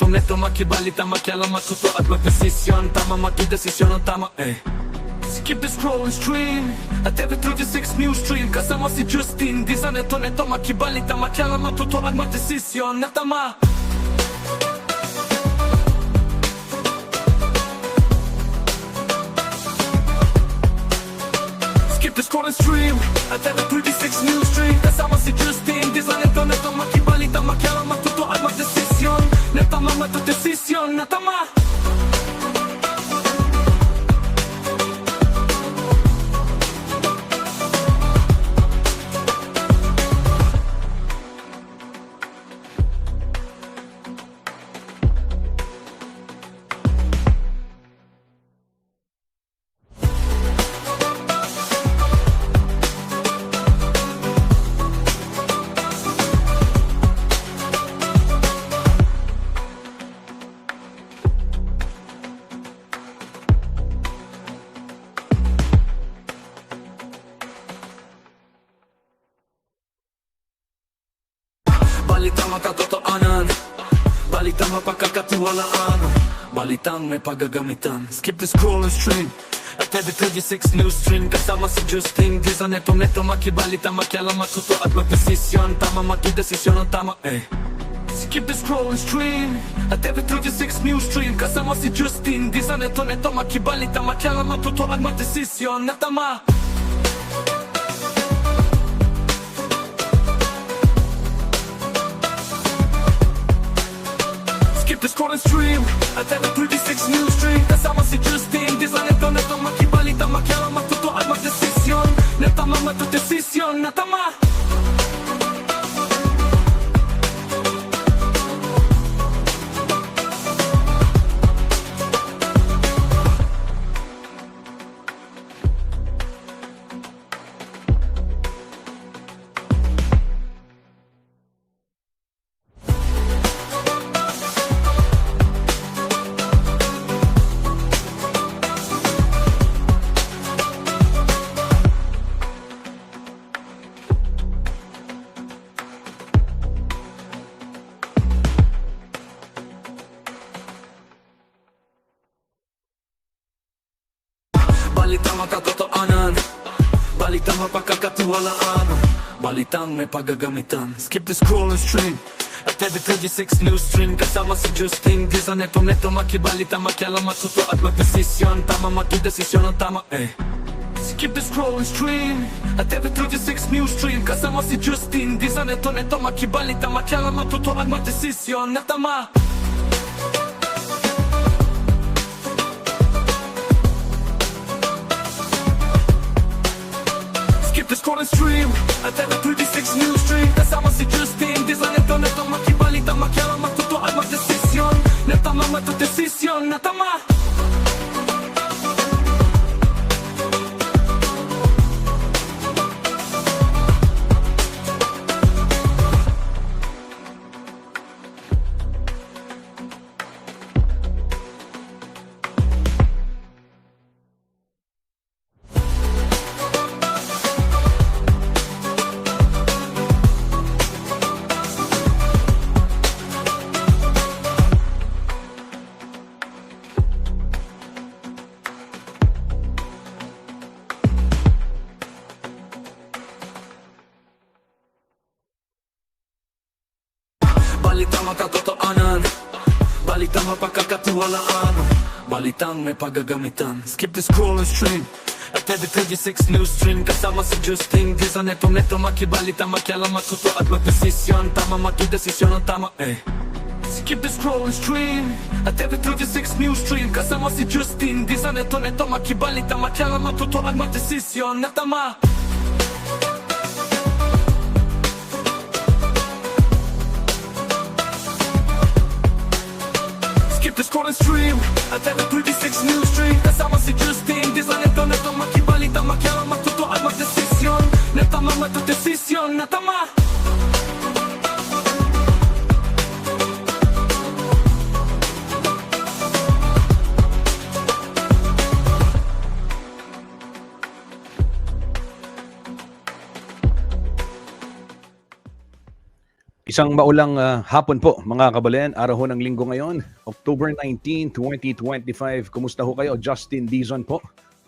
neto makibalita makialam matuto at magdesisyon. Tama magdesisyon ang tama Skip the scrolling stream at TV36 news stream. Kasama si Justin, di sa neto makibalita makialam matuto at magdesisyon na tama. Skip the scrolling stream at TV36 news stream. Kasama si Justin, di sa neto makibalita makialam matuto at magdesisyon na tama. Magdesisyon na tama. Balitang makatotoanan, balitang mapagkakatiwalaan, balitang may paggagamitan. Skip the scrolling stream at TV36 news stream. Kasama si Justin, di sa neto makibalita makialam matuto at magdesisyon. Tama magdesisyon ang tama Skip the scrolling stream at TV36 news stream. Kasama si Justin, di sa neto makibalita makialam matuto at magdesisyon na tama. Skip the scrolling stream at TV36 news stream. Kasama si Justin, di sa neto makibalita makialam matuto at magdesisyon na tama. Magdesisyon na tama. Balitang makatotoanan, balitang mapagkakatiwalaan, balitang may paggagamitan. Skip the scrolling stream at TV36 news stream. Kasama si Justin, di sa neto makibalita makialam matuto at magdesisyon. Tama magdesisyon ang tama Skip the scrolling stream at TV36 news stream. Kasama si Justin, di sa neto makibalita makialam matuto at magdesisyon na tama. Skip the scrolling stream at TV36 news stream. Kasama si Justin, di sa neto makibalita makialam matuto at magdesisyon na tama. Magdesisyon na tama. Balitang makatotoanan, balitang mapagkakatiwalaan, balitang may paggagamitan. Skip the scrolling stream at TV36 news stream. Kasama si Justin, di sa neto makibalita makialam matuto at magdesisyon. Tama magdesisyon ang tama Skip the scrolling stream at TV36 news stream. Kasama si Justin, di sa neto makibalita makialam matuto at magdesisyon na tama. Skip the scrolling stream at TV36 news stream. Kasama si Justin, di sa neto makibalita makialam matuto at magdesisyon na tama. Magdesisyon na tama. Isang maulang hapon po mga kababayan, araw ho ng linggo ngayon, October 19, 2025. Kumusta ho kayo? Justin Dizon po,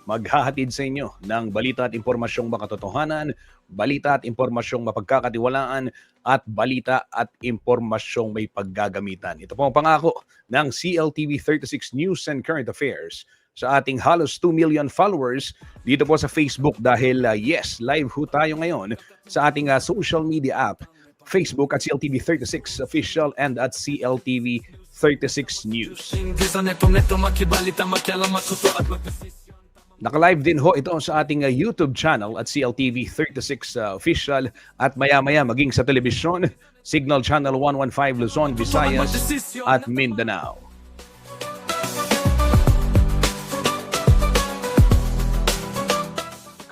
maghahatid sa inyo ng balita at impormasyong makatotohanan, balita at impormasyong mapagkakatiwalaan, at balita at impormasyong may paggagamitan. Ito po ang pangako ng CLTV 36 News and Current Affairs sa ating halos 2 million followers dito po sa Facebook dahil yes, live ho tayo ngayon sa ating social media app, Facebook at CLTV 36 Official and at CLTV 36 News. Naka-live din ho ito sa ating YouTube channel at CLTV 36 Official at maya-maya maging sa telebisyon, Signal Channel 115 Luzon, Visayas at Mindanao.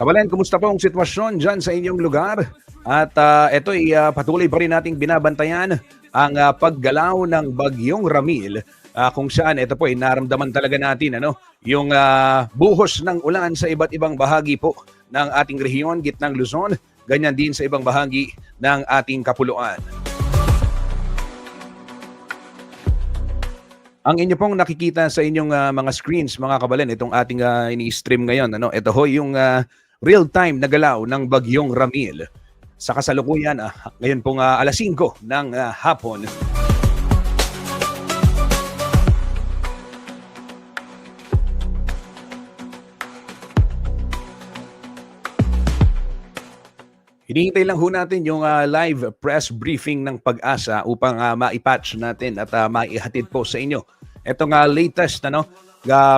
Kabalan, kumusta po ang sitwasyon dyan sa inyong lugar? At ito'y patuloy pa rin nating binabantayan ang paggalaw ng Bagyong Ramil kung saan ito po ay naramdaman talaga natin yung buhos ng ulan sa iba't ibang bahagi po ng ating rehiyon, gitnang Luzon, ganyan din sa ibang bahagi ng ating kapuluan. Ang inyo pong nakikita sa inyong mga screens, mga kabalan, itong ating ini-stream ngayon, ito ho yung real-time na galaw ng Bagyong Ramil. Sa kasalukuyan, ngayon pong alas 5 ng hapon. Hinihintay lang ho natin yung live press briefing ng Pag-asa upang maipatch natin at maihatid po sa inyo. Itong latest,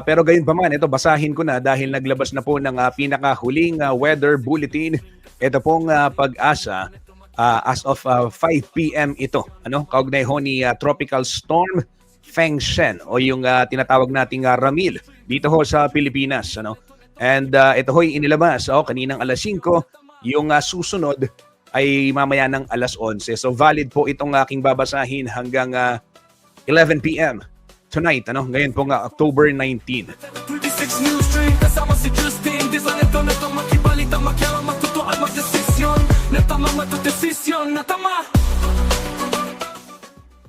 pero gayon pa man, ito basahin ko na dahil naglabas na po ng pinakahuling weather bulletin. Ito pong Pag-asa as of 5 p.m. ito. Kaugnay ho ni Tropical Storm Feng Shen o yung tinatawag nating Ramil dito ho sa Pilipinas. And ito ho'y inilabas kaninang alas 5. Yung susunod ay mamaya ng alas 11. So valid po itong aking babasahin hanggang 11 p.m. tonight. Ngayon po October 19. 36 News Stream, kasama si Justin Dizon, ito na itong makibalita, makialam, magtutuan, magdesisyon, natama, matudesisyon, natama.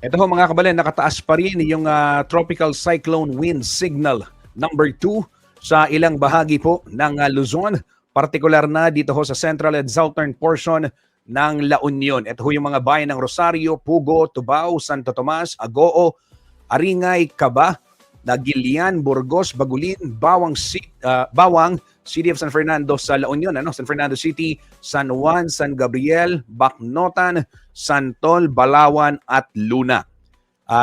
Ito ho mga kabalan, nakataas pa rin yung tropical cyclone wind signal number 2 sa ilang bahagi po ng Luzon, partikular na dito ho sa central and southern portion ng La Union. Ito ho yung mga bayan ng Rosario, Pugo, Tubao, Santo Tomas, Agoo, Aringay, Caba, Nagilian, Burgos, Bagulin, Bawang, City of San Fernando sa La Union, San Fernando City, San Juan, San Gabriel, Bacnotan, Santol, Balawan at Luna.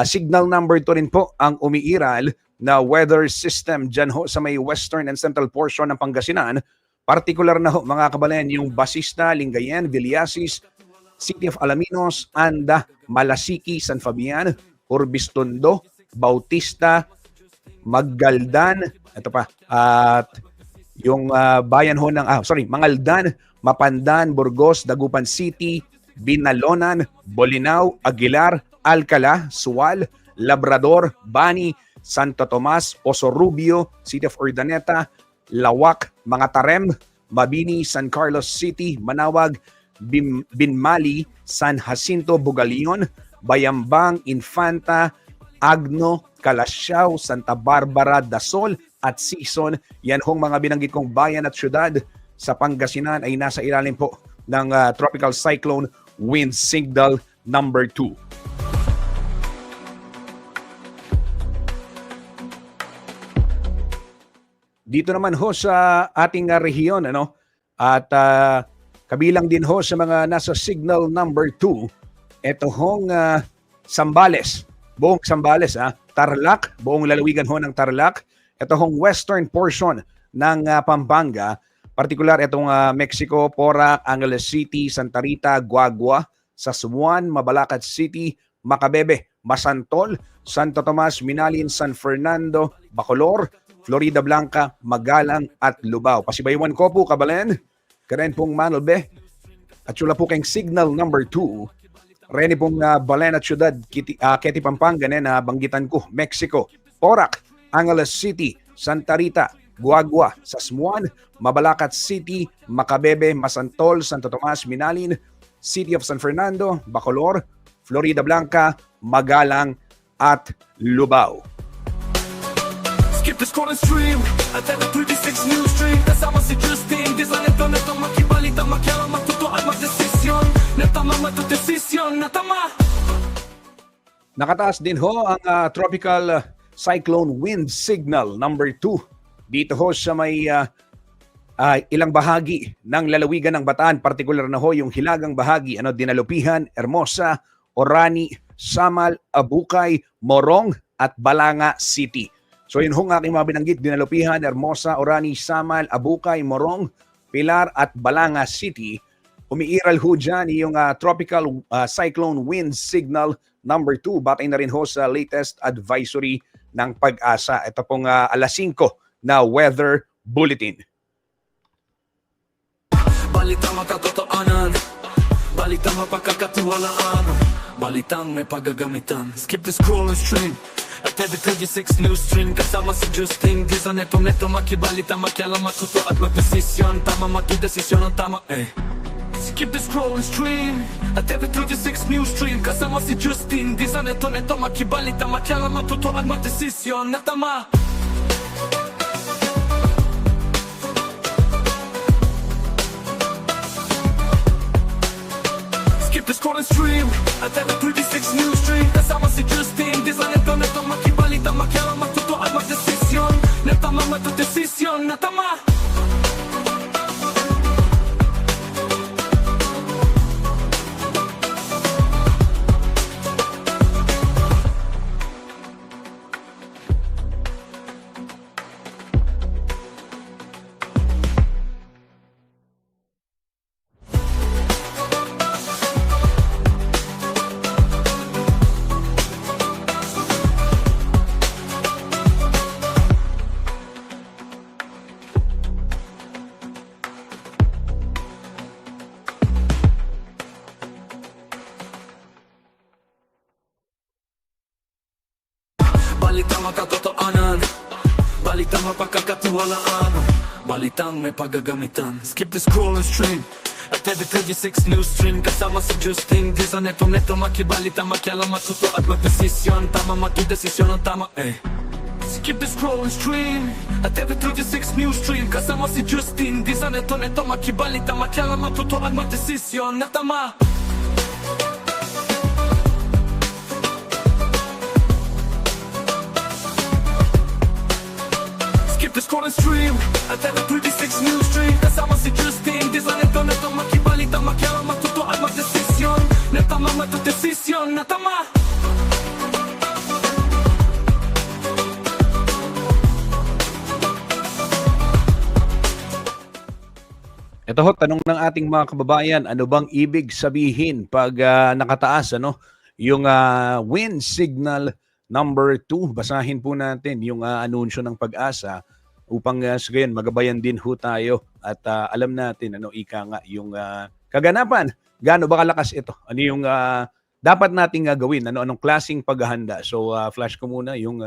Signal number 2 rin po ang umiiral na weather system dyan ho sa may western and central portion ng Pangasinan. Partikular na ho mga kabalan yung Basista, Lingayen, Villasis, City of Alaminos, Anda, Malasiki, San Fabian, Urbistondo, Bautista, Maggaldan, ito pa, at yung bayan ho ng, Mangaldan, Mapandan, Burgos, Dagupan City, Binalonan, Bolinao, Aguilar, Alcala, Sual, Labrador, Bani, Santo Tomas, Osorubio, City of Urdaneta, Lawak, Mga Tarem, Mabini, San Carlos City, Manawag, Binmali, San Jacinto, Bugalion, Bayambang, Infanta, Agno, Calasiao, Santa Barbara, Dasol at Sison. Yan hong mga binanggit kong bayan at syudad sa Pangasinan ay nasa ilalim po ng tropical cyclone wind signal number 2. Dito naman ho sa ating rehiyon, at kabilang din ho sa mga nasa signal number 2, ito hong Zambales, buong Zambales, Tarlac, buong lalawigan ho ng Tarlac, ito hong western portion ng Pampanga, partikular itong Mexico, Porac, Angeles City, Santa Rita, Guagua, Sasmuan, Mabalacat City, Macabebe, Masantol, Santo Tomas, Minalin, San Fernando, Bacolor, Florida Blanca, Magalang at Lubao. Pasibayuan ko po, kabalan, karen pong Manalbe, at sula po kayong signal number 2, reni pong Balen at Ciudad, Keti Pampanga, na banggitan ko, Mexico, Porac, Angeles City, Santa Rita, Guagua, Sasmuan, Mabalacat City, Macabebe, Masantol, Santo Tomas, Minalin, City of San Fernando, Bacolor, Florida Blanca, Magalang at Lubao. Skip the scroll and stream at every 36 news stream. Kasama si Justin, di sa neto makibalita, makialam, matuto at magdesisyon. Natama, matudesisyon, natama. Nakataas din ho ang tropical cyclone wind signal number 2 dito ho sa may ilang bahagi ng lalawigan ng Bataan, partikular na ho yung hilagang bahagi, Dinalupihan, Hermosa, Orani, Samal, Abukay, Morong at Balanga City. So yun ho ang aking mga binanggit, Dinalupihan, Hermosa, Orani, Samal, Abukay, Morong, Pilar at Balanga City. Umiiral ho dyan yung tropical cyclone wind signal number 2. Batay na rin ho sa latest advisory ng Pag-asa. Ito pong alas 5 na weather bulletin. Balitang makatotoanan, balitang mapagkakatiwalaan, balitang may paggagamitan. Skip the scroll and stream at every 36 news stream. Kasama si Justin, di sa neto makibalita, makialam, matuto at magdesisyon. Tama, magdesisyon ang tama, Skip the scroll and stream at every 36 news stream. Kasama si Justin, di sa neto makibalita, makialam, matuto at magdesisyon na tama. The scroll and stream at every 36 news stream. Kasama si Justin, di sa neto makibalita, makialam, matuto at magdesisyon. Natama, matudesisyon, natama. Balitang makatotoanan, balitang mapagkakatiwalaan, balitang may paggagamitan. Skip the scroll and stream at every 36 news stream. Kasama si Justin, di sa neto makibalita, makialam, matuto at magdesisyon. Tama, magdesisyon ang tama, Skip the scroll and stream at every 36 news stream. Kasama si Justin, di sa neto makibalita, makialam, matuto at magdesisyon na tama. The scroll and stream at every 36 news stream. Kasama si Justin, di sa neto makibalita, makialam, matuto at magdesisyon. Natama, matudesisyon, natama. Ito ho, tanong ng ating mga kababayan, ano bang ibig sabihin pag nakataas yung wind signal number 2? Basahin po natin yung anunsyo ng Pag-asa upang sa gayon magabayan din ho tayo at alam natin ika nga yung kaganapan, gaano ba kalakas ito, ano yung dapat nating gawin, anong klaseng paghahanda. So flash ko muna yung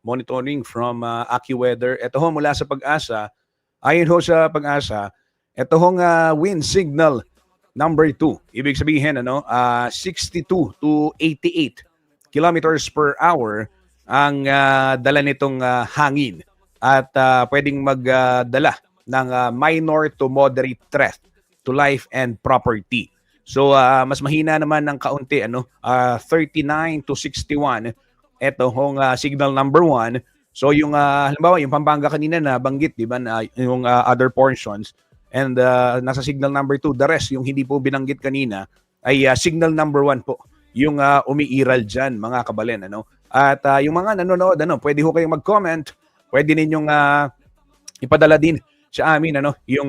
monitoring from AccuWeather. Ito ho mula sa Pag-asa. Ayon ho sa Pag-asa, ito hong wind signal number 2, ibig sabihin 62 to 88 kilometers per hour ang dala nitong hangin at pwedeng magdala ng minor to moderate threat to life and property. So mas mahina naman ng kaunti 39 to 61 ito hong signal number 1. So yung halimbawa yung Pampanga kanina na banggit, di ba, na yung other portions and nasa signal number 2, the rest yung hindi po binanggit kanina ay signal number 1 po yung umiiral dyan, mga kabalen. At yung mga nanonood, pwede ho kayong mag-comment, pwede ninyong ipadala din sa amin yung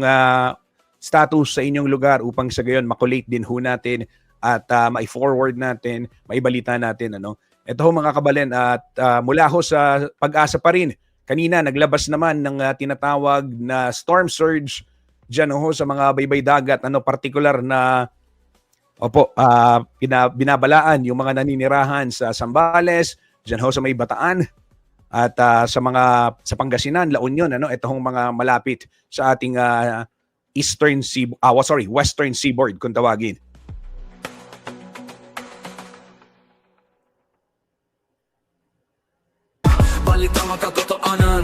status sa inyong lugar upang sa gayon makulate din ho natin at mai-forward natin, maibalita natin. Ito ho mga kabalen, at mula ho sa Pag-asa pa rin, kanina naglabas naman ng tinatawag na storm surge dyan ho sa mga baybay dagat, particular na binabalaan yung mga naninirahan sa Zambales, dyan ho sa may Bataan, at sa Pangasinan, La Union, ito hong mga malapit sa ating western seaboard kung tawagin. Balitang makatotoanan,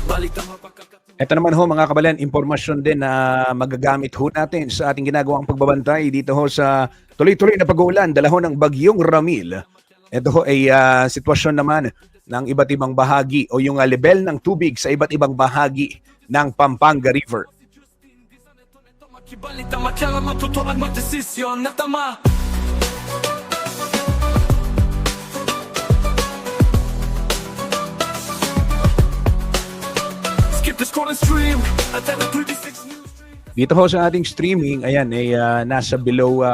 balitang mapagkakatuwa. Ito naman ho mga kabalan, impormasyon din na magagamit ho natin sa ating ginagawang pagbabantay dito ho sa tuloy-tuloy na pag-uulan dala ho ng bagyong Ramil. Ito ho ay sitwasyon naman ng iba't ibang bahagi o yung level ng tubig sa iba't ibang bahagi ng Pampanga River. Balitang makialam, matuto at magdesisyon na tama. Skip the scroll and stream at 36 news. Dito ho sa ating streaming, ayan, ay nasa below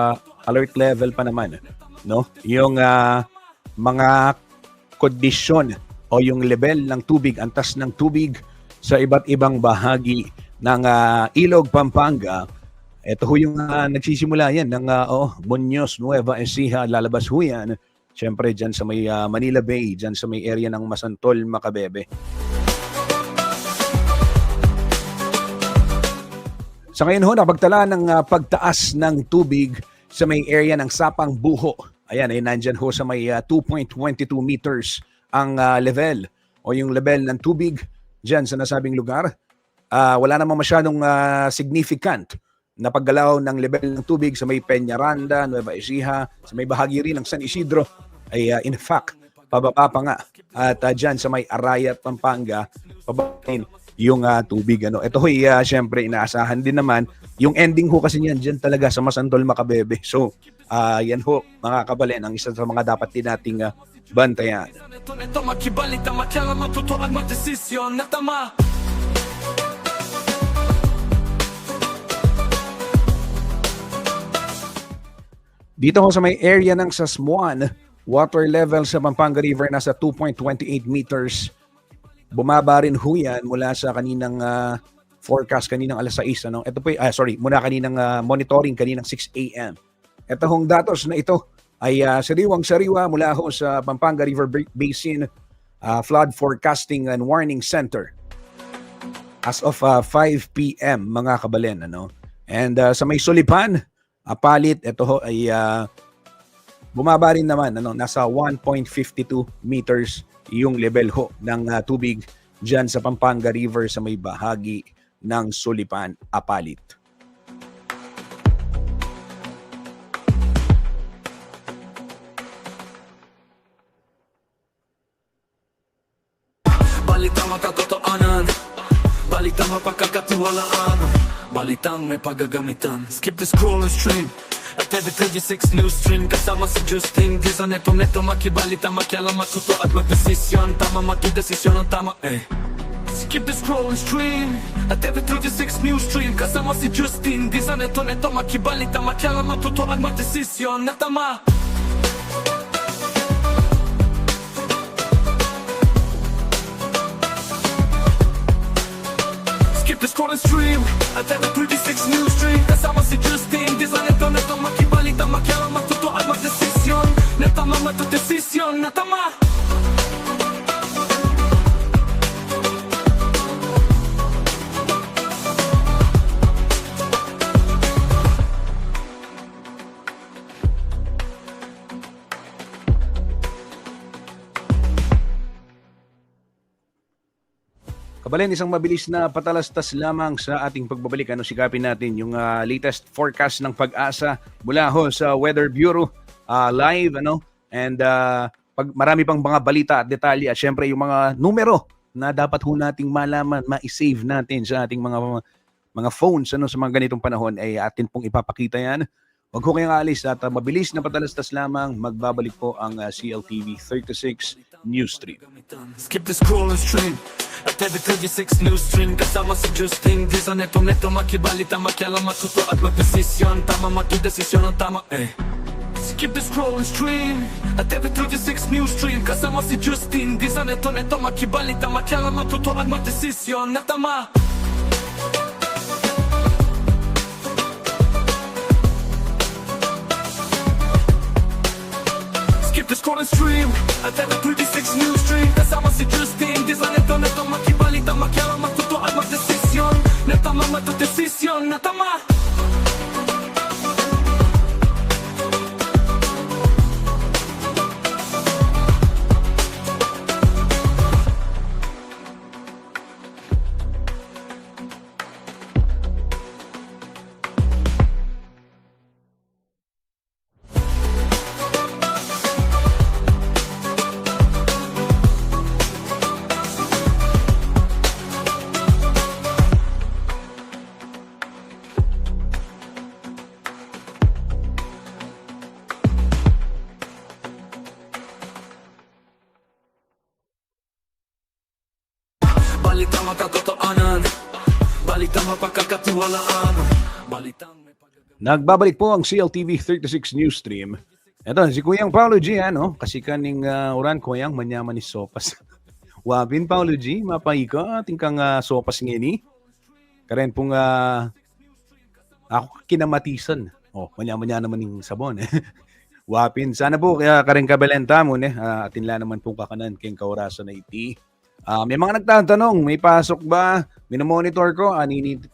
alert level pa naman. No? Yung mga kondisyon o yung level ng tubig, antas ng tubig sa iba't ibang bahagi ng Ilog, Pampanga. Ito ho yung nagsisimula yan ng Muñoz, Nueva Ecija, lalabas ho yan. Siyempre dyan sa may Manila Bay, dyan sa may area ng Masantol, Macabebe. Sa ngayon ho, napagtala ng pagtaas ng tubig sa may area ng Sapang Buho. Ayan, ay nandyan ho sa may 2.22 meters ang level o yung level ng tubig dyan sa nasabing lugar. Wala namang masyadong significant na paggalaw ng level ng tubig sa may Peñaranda, Nueva Ecija, sa may bahagi rin ng San Isidro ay in fact, pababa pa nga. At dyan sa may Arayat, Pampanga, pababa yung tubig. Ito ho'y syempre inaasahan din naman. Yung ending ho kasi niyan dyan talaga sa Masantol, Macabebe. So, yan ho mga kabalen, ang isa sa mga dapat din nating bantayan. Ito makibalitang makialam, matuto at magdesisyon na tama. Dito ho sa may area ng Sasmuan, water level sa Pampanga River nasa 2.28 meters. Bumaba rin ho yan mula sa kaninang forecast kaninang alas 6. Ito po, mula kaninang monitoring kaninang 6 a.m. Ito hong datos na ito ay sariwang-sariwa mula ho sa Pampanga River Basin Flood Forecasting and Warning Center as of 5 p.m. mga kabalen. And sa may Sulipan, Apalit, ito ho ay bumaba rin naman, nasa 1.52 meters yung level ho ng tubig dyan sa Pampanga River sa may bahagi ng Sulipan, Apalit. Balitang makatotoanan, balitang mapagkakatiwalaan, balitang may paggagamitan. Skip the scroll and stream at every 36 news stream. Kasama si Justin Giza, neto makibalita, makialam, matuto at magdesisyon. Tama, magdesisyon ang tama, Skip the scroll and stream at every 36 news stream. Kasama si Justin Giza, neto makibalita, makialam, matuto at magdesisyon na tama. Skip the scroll and stream at every 36 news stream. Kasama si Justin Giza, neto makibalita, makialam, matuto at magdesisyon na tama, magdesisyon na tama. Kabalen, isang mabilis na patalastas lamang sa ating pagbabalik. Sikapin natin yung latest forecast ng Pag-asa mula ho sa Weather Bureau live. And pag marami pang mga balita at detalye at syempre yung mga numero na dapat ho nating malaman, ma-save natin sa ating mga phones sa mga ganitong panahon ay atin pong ipapakita yan. Huwag ho kayong alis at mabilis na patalastas lamang, magbabalik po ang CLTV 36 News Stream. Skip the scroll and stream at every 36 news stream. Kasama si Justin Giza, neto makibalita, makialam, matuto at magdesisyon. Tama, magdesisyon ang tama, Skip the scroll and stream at every 36 news stream. Kasama si Justin Giza, neto makibalita, makialam, matuto at magdesisyon na tama. Skip the scroll and stream at every 36 news stream. Kasama si Justin Giza, neto makibalita, makialam, matuto at magdesisyon na tama, magdesisyon na tama. Balitang makatotoanan, balitang mapagkakatiwalaan, balitang may pagagamitan. Nagbabalik po ang CLTV 36 News Stream. Ito, si Kuyang Paulo G, ano? Kasi kaning uran Kuyang manyaman ni Sopas. Wabin Paulo G, mapahika, tingkang Sopas ngini. Karen pong ako kinamatisan. Oh, manya-manya naman yung sabon. Wapin. Sana po, kaya karen kabelenta mo, atinla naman po kakanan kayong kaurasan na iti. May mga nagtatanong, may pasok ba? Minomonitor ko,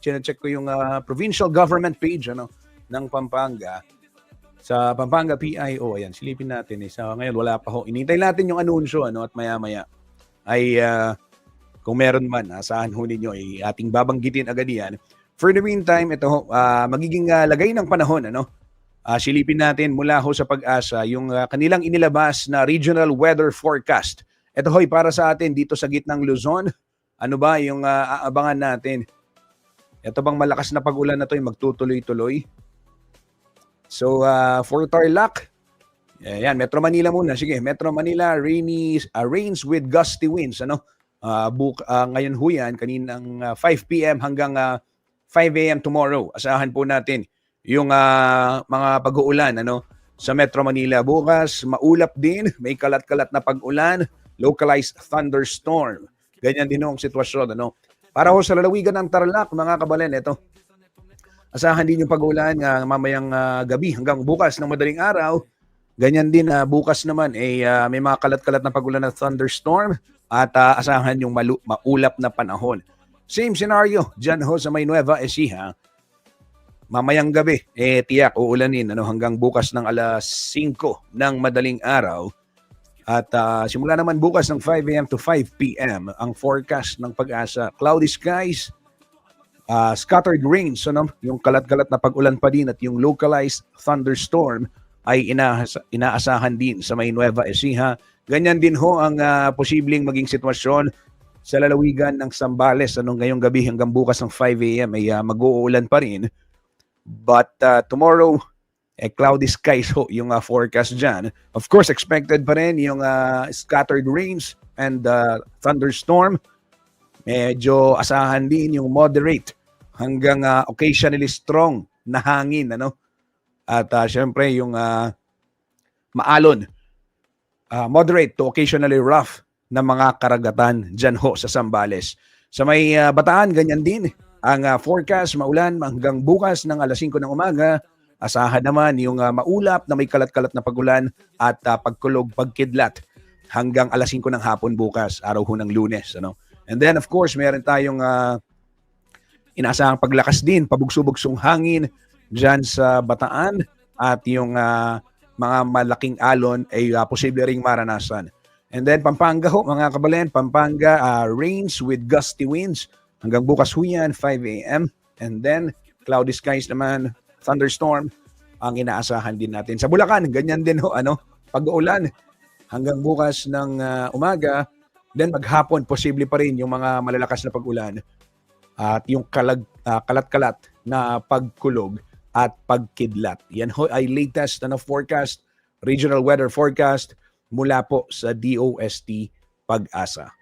check ko yung provincial government page ng Pampanga. Sa Pampanga PIO, ayan, silipin natin. Sa ngayon, wala pa ho. Inintay natin yung anunsyo at maya-maya ay kung meron man, asahan ho ninyo, ay ating babanggitin agad yan. For the meantime, ito ho, magiging lagay ng panahon, silipin natin mula ho sa Pag-asa yung kanilang inilabas na regional weather forecast. Ito ho'y para sa atin dito sa gitnang Luzon. Ano ba yung aabangan natin? Ito bang malakas na pag-ulan na ito ay magtutuloy-tuloy? So, for Tarlac, ayan, Metro Manila muna. Sige, Metro Manila, rains with gusty winds. Ngayon ho yan, kaninang 5 p.m. hanggang 5 a.m. tomorrow. Asahan po natin yung mga pag-uulan sa Metro Manila. Bukas, maulap din, may kalat-kalat na pag-ulan, localized thunderstorm. Ganyan din ang sitwasyon. Para ho sa lalawigan ng Tarlac, mga kabalen, ito. Asahan din yung pag-ulan mamayang gabi hanggang bukas ng madaling araw. Ganyan din bukas naman may mga kalat-kalat na pag-ulan na thunderstorm at asahan yung maulap na panahon. Same scenario dyan ho sa may Nueva Ecija. Mamayang gabi, tiyak uulanin hanggang bukas ng alas 5 ng madaling araw. At simula naman bukas ng 5 a.m. to 5 p.m. ang forecast ng Pag-asa. Cloudy skies, scattered rains, yung kalat-kalat na pag-ulan pa din at yung localized thunderstorm ay inaasahan din sa may Nueva Ecija. Ganyan din ho ang posibleng maging sitwasyon sa lalawigan ng Zambales. Ngayong gabi hanggang bukas ng 5 a.m. ay mag-uulan pa rin. But tomorrow, cloudy skies ho yung forecast dyan. Of course, expected pa rin yung scattered rains and thunderstorm. Medyo asahan din yung moderate hanggang occasionally strong na hangin. At syempre yung maalon, moderate to occasionally rough na mga karagatan dyan ho sa Zambales. Sa may Bataan, ganyan din. Ang forecast, maulan hanggang bukas ng alas 5 ng umaga. Asahan naman yung maulap na may kalat-kalat na pagulan at pagkulog, pagkidlat hanggang alas 5 ng hapon bukas, araw ho ng Lunes. And then of course, meron tayong inaasahang paglakas din, pabugso-bugsong hangin dyan sa Bataan at yung mga malaking alon ay posible ring maranasan. And then Pampanga ho, mga kabalen, Pampanga, rains with gusty winds. Hanggang bukas ho yan, 5 a.m. And then, cloudy skies naman, thunderstorm, ang inaasahan din natin. Sa Bulacan, ganyan din ho, pag-uulan. Hanggang bukas ng umaga, then maghapon, posible pa rin yung mga malalakas na pag-ulan. At yung kalat-kalat na pagkulog at pagkidlat. Yan ho ay latest na forecast, regional weather forecast, mula po sa DOST Pag-asa.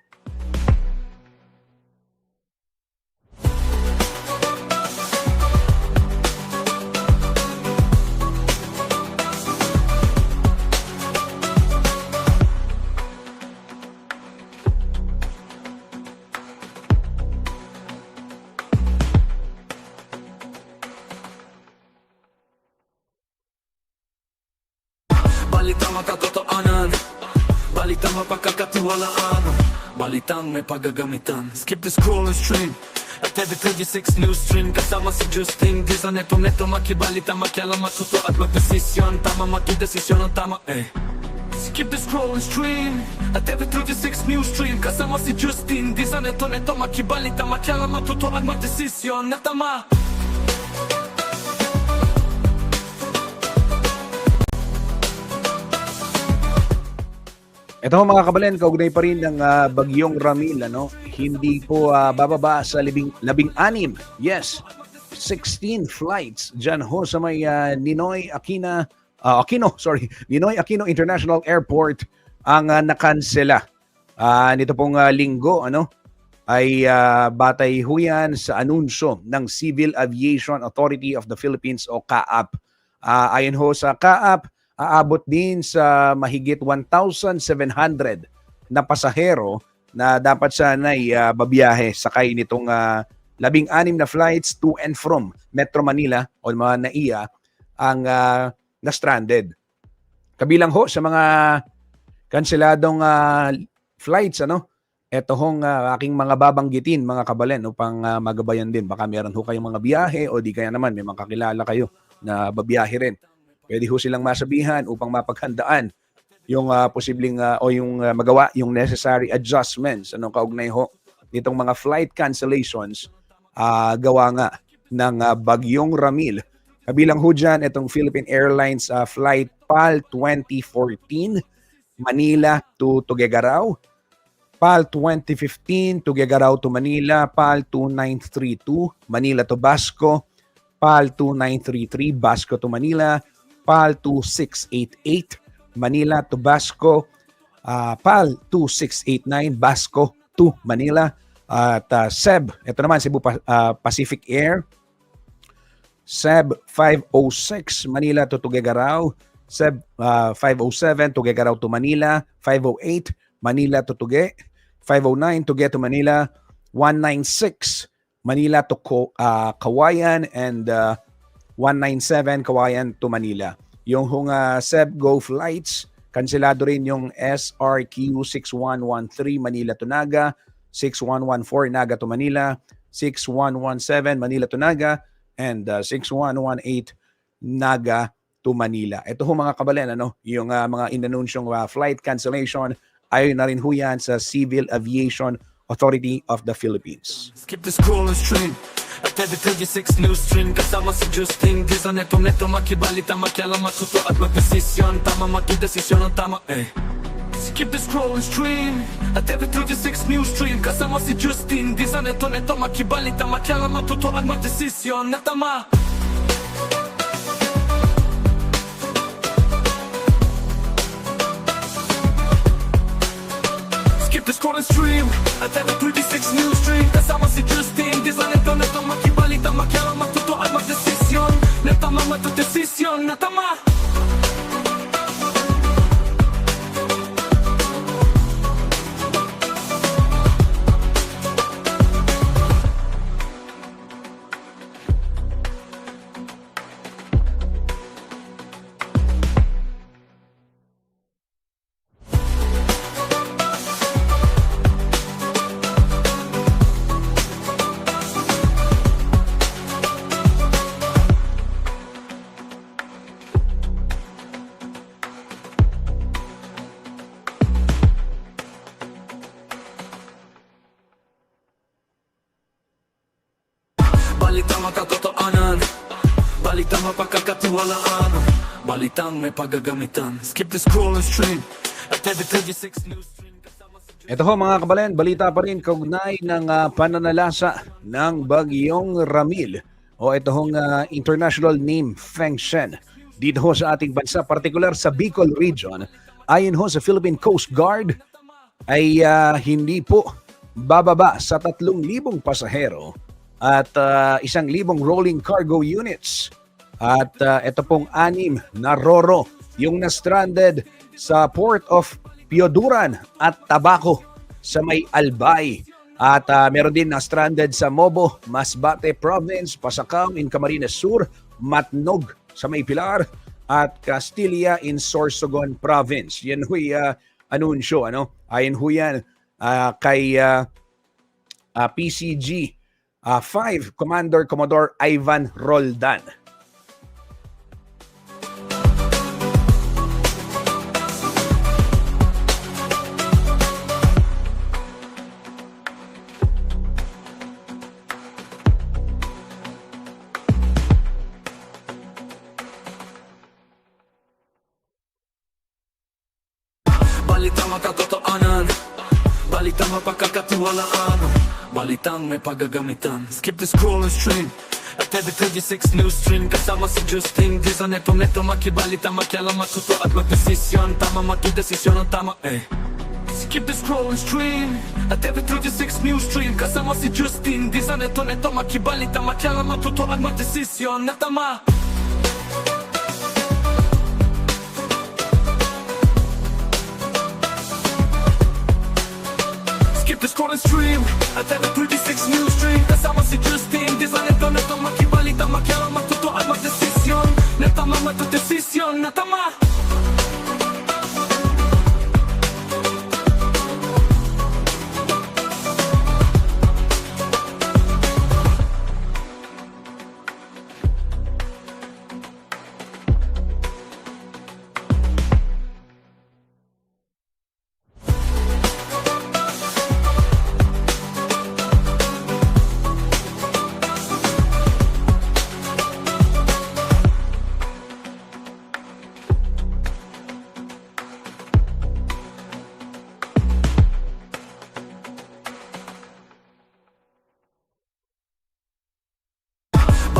Balitang makatotoanan, balitang mapagkakatiwalaan, balitang may pagagamitan. Skip the scrolling stream at every 36 news stream. Kasama si Justin, di sa neto makibalita, makialam, matuto at magdesisyon. Tama, makidesisyon ang tama, Skip the scrolling stream at every 36 news stream. Kasama si Justin, di sa neto makibalita, makialam, matuto at magdesisyon na tama. Ito mga kabalen, kaugnay pa rin ng bagyong Ramil, hindi po bababa sa 16. Yes, 16 flights dyan ho sa may Ninoy Aquino International Airport ang nakansela. Nito pong linggo, ay batay ho yan sa anunsyo ng Civil Aviation Authority of the Philippines o CAAP. Ayon ho sa CAAP, aabot din sa mahigit 1,700 na pasahero na dapat sana'y babiyahe sakay nitong 16 na flights to and from Metro Manila o mga NAIA ang na-stranded. Kabilang ho sa mga kanseladong flights, ito hong aking mga babanggitin, mga kabalen, upang magabayan din. Baka meron ho kayong mga biyahe o di kaya naman may mga kakilala kayo na babiyahe rin. Pwede ho silang masabihan upang mapaghandaan yung posibleng o yung magawa yung necessary adjustments kaugnay ho nitong mga flight cancellations gawa nga ng Bagyong Ramil. Kabilang ho dyan itong Philippine Airlines Flight PAL 2014 Manila to Tuguegarao, PAL 2015 Tuguegarao to Manila, PAL 2932 Manila to Basco, PAL 2933 Basco to Manila, PAL 2688 Manila to Basco, PAL 2689 Basco to Manila, at SEB, ito naman Cebu Pacific Air, SEB 506 Manila to Tuguegarao, SEB 507 Tuguegarao to Manila, 508 Manila to Tugue, 509 Tugue to Manila, 196 Manila to Kawayan, and 197 Kawayan to Manila. Yung SEB Go flights, kanselado rin yung SRQ 6113 Manila to Naga, 6114 Naga to Manila, 6117 Manila to Naga, and 6118 Naga to Manila. Ito ho mga kabalen, yung mga inanunsyong flight cancellation, ayon na rin ho yan sa Civil Aviation Authority of the Philippines. Skip the scrolling stream at every 36 news stream. Kasama si Justin Giza neto makibalita, makialam, matuto at magdesisyon. Tama, magdesisyon ang tama, Skip the scrolling stream at every 36 news stream. Kasama si Justin Giza neto makibalita, makialam, matuto at magdesisyon na tama. Skip the scrolling stream at every 36 news stream. Kasama si Justin Giza neto makibalita, makialam, matuto at magdesisyon na tama, magdesisyon na tama. Balitang makatotoanan, balitang mapagkakatiwalaan, balitang may paggagamitan. Skip the scrolling stream at every 36 news stream. Ito ho mga kabalen, balita pa rin kaugnay ng pananalasa ng Bagyong Ramil o ito hong international name Feng Shen. Dito ho sa ating bansa, partikular sa Bicol region, ayon ho sa Philippine Coast Guard, ay hindi po bababa sa 3,000 pasahero at 1,000 rolling cargo units. At ito pong 6 na Roro yung na-stranded sa Port of Pioduran at Tabaco sa may Albay. At meron din na-stranded sa Mobo, Masbate Province, Pasacao in Camarines Sur, Matnog sa may Pilar, at Castilla in Sorsogon Province. Yan huy anunsyo, ayon ho yan kay PCG 5 Commander Commodore Ivan Roldan. Balitang makatotoanan, balitang mapagkakatiwalaan, balitang may paggagamitan. Skip the scrolling stream at every 36 news stream. Kasama si Justin Giza neto makibalita, makialam, matuto at magdesisyon. Tama, magdesisyon ang tama, Skip the scrolling stream at TV36 News Stream. Kasama si Justin, di sa neto makibalita, makialam, matutuan, magdesisyon na tama. Skip the scrolling stream at TV36 News Stream. Kasama si Justin, di sa neto makibalita, makialam, matutuan, magdesisyon na tama, magdesisyon na tama.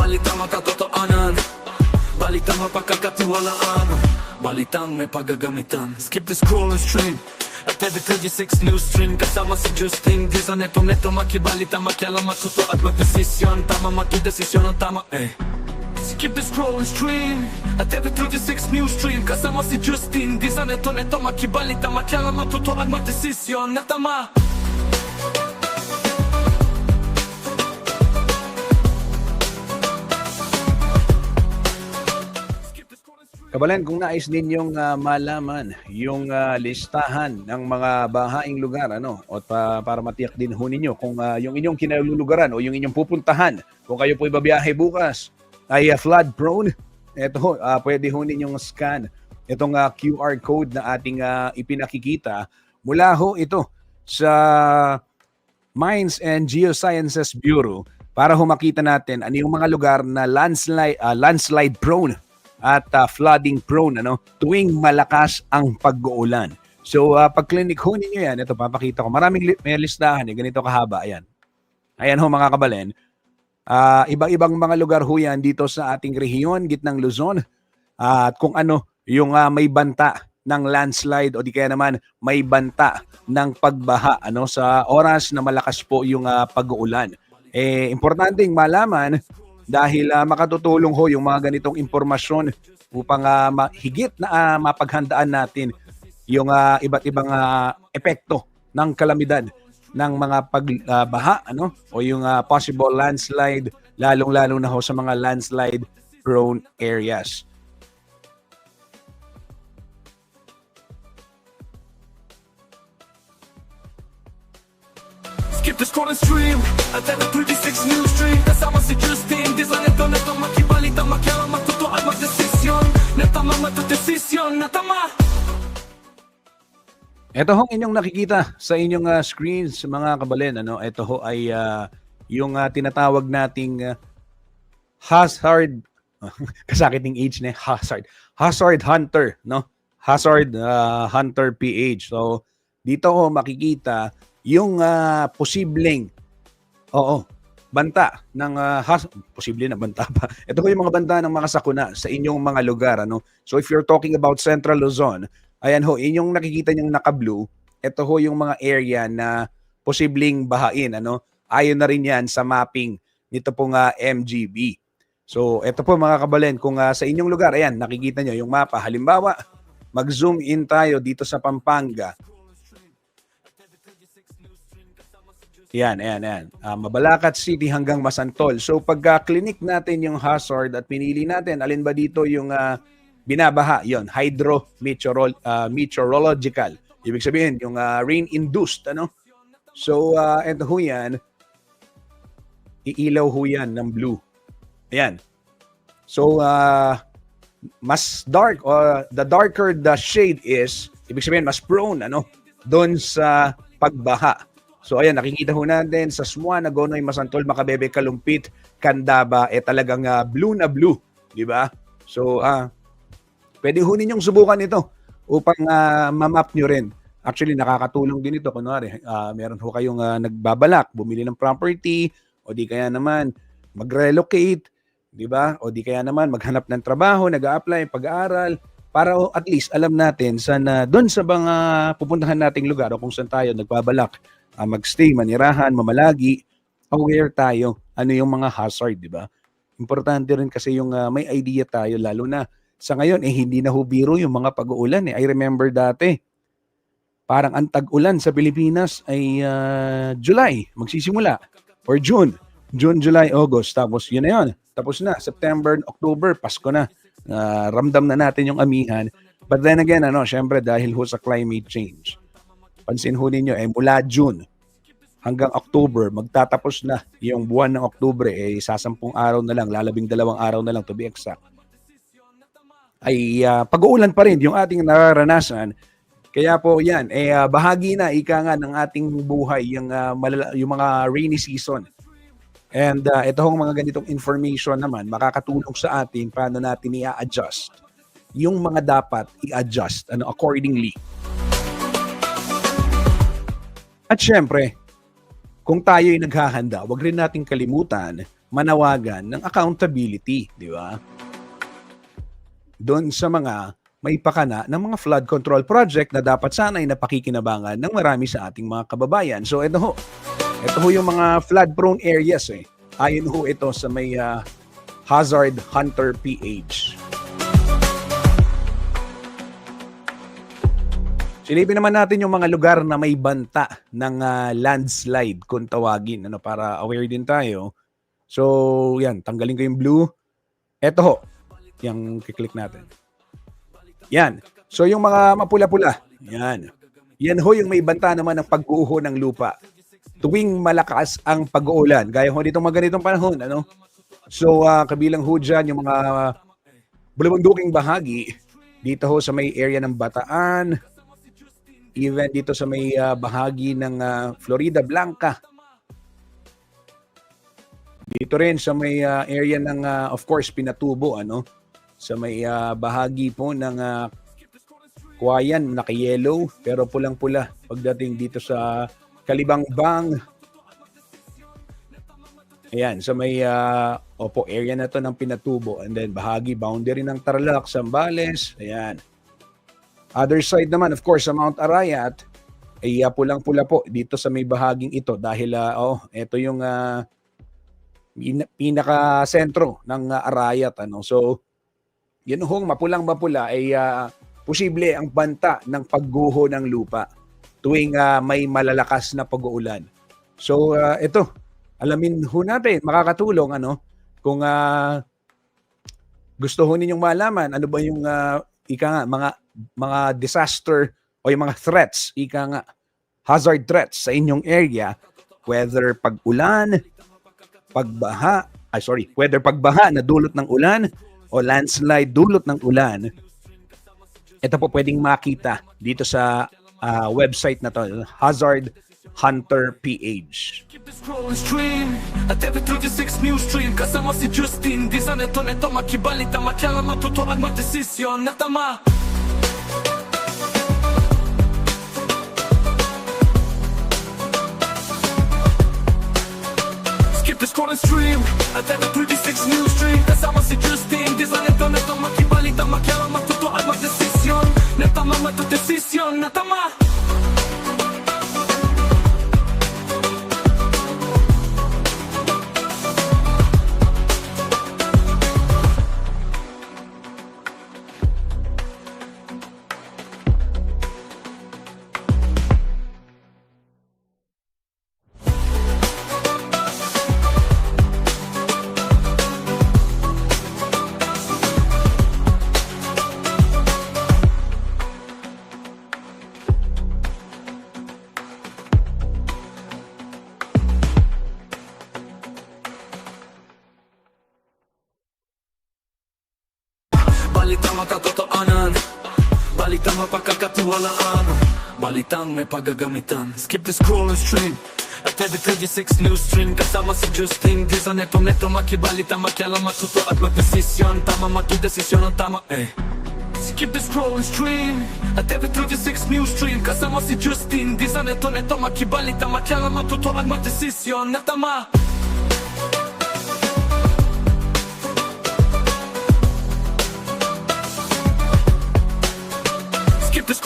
Balitang makatotoanan, balitang mapagkakatiwalaan, balitang may paggagamitan. Skip the scrolling stream at TV36 News Stream. Kasama si Justin, di sa neto makibalita, makialam, matuto at magdesisyon. Tama, magdesisyon ang tama, Skip the scrolling stream at TV36 News Stream. Kasama si Justin, di sa neto makibalita, makialam, matuto at magdesisyon na tama. Kabalan, kung nais ninyong malaman yung listahan ng mga bahaing lugar, o para matiyak din ho ninyo kung yung inyong kinalulugaran o yung inyong pupuntahan, kung kayo po ibabiyahe bukas ay flood prone, eto pwede ho ninyong scan itong QR code na ating ipinakikita mula ho ito sa Mines and Geosciences Bureau para ho makita natin ano yung mga lugar na landslide prone at flooding prone tuwing malakas ang pag-uulan. So pag clinic ho ninyo yan, ito papakita ko. Maraming may listahan, ganito kahaba. Ayan ho mga kabalen. Iba-ibang mga lugar ho yan dito sa ating rehiyon, gitnang Luzon. At kung ano yung may banta ng landslide o di kaya naman may banta ng pagbaha sa oras na malakas po yung pag-uulan. Importanteng malaman dahil makatutulong ho yung mga ganitong impormasyon upang higit na mapaghandaan natin yung iba't ibang epekto ng kalamidad ng mga pagbaha o yung possible landslide, lalong-lalo na ho sa mga landslide prone areas. Skip the scrolling stream at TV36 News Stream. Kasama si Justin, di sa neto makibalita, makialam, matuto at magdesisyon na tama, magdesisyon na tama. Ito hong inyong nakikita sa inyong screens mga kabalen. Ito ho ay yung tinatawag nating hazard kasakiting age na hazard hunter, hazard hunter PH. So dito ho makikita yung posibleng banta ng posible na banta pa. Ito ko yung mga banta ng mga sakuna sa inyong mga lugar. So if you're talking about Central Luzon, ayan ho, inyong nakikita niyong naka-blue, ito ho yung mga area na posibleng bahain. Ayon na rin yan sa mapping nito pong MGB. So ito po mga kabalen, kung sa inyong lugar, ayan, nakikita niyo yung mapa. Halimbawa, mag-zoom in tayo dito sa Pampanga. Yan. Mabalacat City hanggang Masantol. So pagka-clinic natin yung hazard at pinili natin, alin ba dito yung binabaha? Yon, meteorological. Ibig sabihin, yung rain-induced. So ito ho yan, iilaw ho yan ng blue. Ayan. So mas dark, or the darker the shade is, ibig sabihin, mas prone, doon sa pagbaha. So ayan, nakikita ho natin sa Smuana, Gonoy, Masantol, Makabebe, Kalumpit, Candaba, talagang blue na blue, di ba? So pwede ho ninyong subukan ito upang ma-map nyo rin. Actually, nakakatulong din ito. Kunwari, meron ho kayong nagbabalak, bumili ng property, o di kaya naman mag-relocate, di ba? O di kaya naman maghanap ng trabaho, nag-a-apply, pag-aaral. para at least alam natin sana doon sa mga pupuntahan nating lugar o kung saan tayo nagbabalak magstay, manirahan, mamalagi, aware tayo ano yung mga hazard, di ba? Importante rin kasi yung may idea tayo lalo na sa ngayon hindi na ho biro yung mga pag-uulan eh. I remember dati parang ang tag-ulan sa Pilipinas ay July magsisimula or June. June, July, August. Tapos yun na yun. Tapos na. September, October, Pasko na. Ramdam na natin yung amihan. But then again, syempre dahil ho sa climate change, pansin ho ninyo, mula June hanggang October, magtatapos na yung buwan ng October, sa 10 araw na lang, lalabing 2 araw na lang to be exact, ay pag-uulan pa rin yung ating nararanasan. Kaya po yan, bahagi na, ika nga ng ating buhay, yung mga rainy season. And ito hong mga ganitong information naman, makakatulong sa atin paano natin i-adjust yung mga dapat i-adjust accordingly. At syempre, kung tayo ay naghahanda, wag rin nating kalimutan manawagan ng accountability, di ba? Doon sa mga may pakana ng mga flood control project na dapat sana ay napakikinabangan ng marami sa ating mga kababayan. So ito ho yung mga flood-prone areas Ayon ho ito sa may Hazard Hunter PH. Silipin naman natin yung mga lugar na may banta ng landslide kung tawagin, para aware din tayo. So, yan, tanggalin ko yung blue. Eto ho, yung kiklik natin. Yan. So, yung mga mapula-pula, yan. Yan ho yung may banta naman ng pag-uho ng lupa tuwing malakas ang pag-uulan. Gaya ho ditong mga ganitong panahon, So, kabilang ho dyan yung mga bulubunduking bahagi dito ho sa may area ng Bataan, even dito sa may bahagi ng Florida Blanca. Dito rin sa may area ng, of course, Pinatubo, sa may bahagi po ng Kuwayan, naka-yellow, pero pulang-pula pagdating dito sa Kalibangbang. Ayan, sa may area na to ng Pinatubo. And then bahagi, boundary ng Tarlac, Zambales. Ayan. Other side naman, of course, sa Mount Arayat, ay pulang-pula po dito sa may bahaging ito dahil ito yung pinaka-sentro ng Arayat. So, yun hong mapulang-mapula ay posible ang banta ng pagguho ng lupa tuwing may malalakas na pag-uulan. So, ito, alamin ho natin, makakatulong, kung gusto ho ninyong malaman, ano ba yung mga disaster o yung mga threats, hazard threats sa inyong area, whether pag-ulan, whether pagbaha na dulot ng ulan o landslide dulot ng ulan. Ito po pwedeng makita dito sa website na to, Hazard Hunter PH. Keep the scrolling stream at every 36 news stream kasama si Justin di sa neto makibalita makialam matuto at magdesisyon na tama. Skip the scrolling stream at every 36 news stream kasama si Justin di sa neto makibalita makialam matuto at magdesisyon na tama matudesisyon na tama. Balitang makatotoanan, balitang mapagkakatiwalaan, balitang may paggagamitan. Skip the scrolling stream at every 36 news stream kasama si Justin di sa neto makibalita makialam matuto at magdesisyon tama matudesisyon ang tama Skip the scrolling stream at every 36 news stream kasama si Justin di sa neto makibalita makialam matuto at magdesisyon na tama.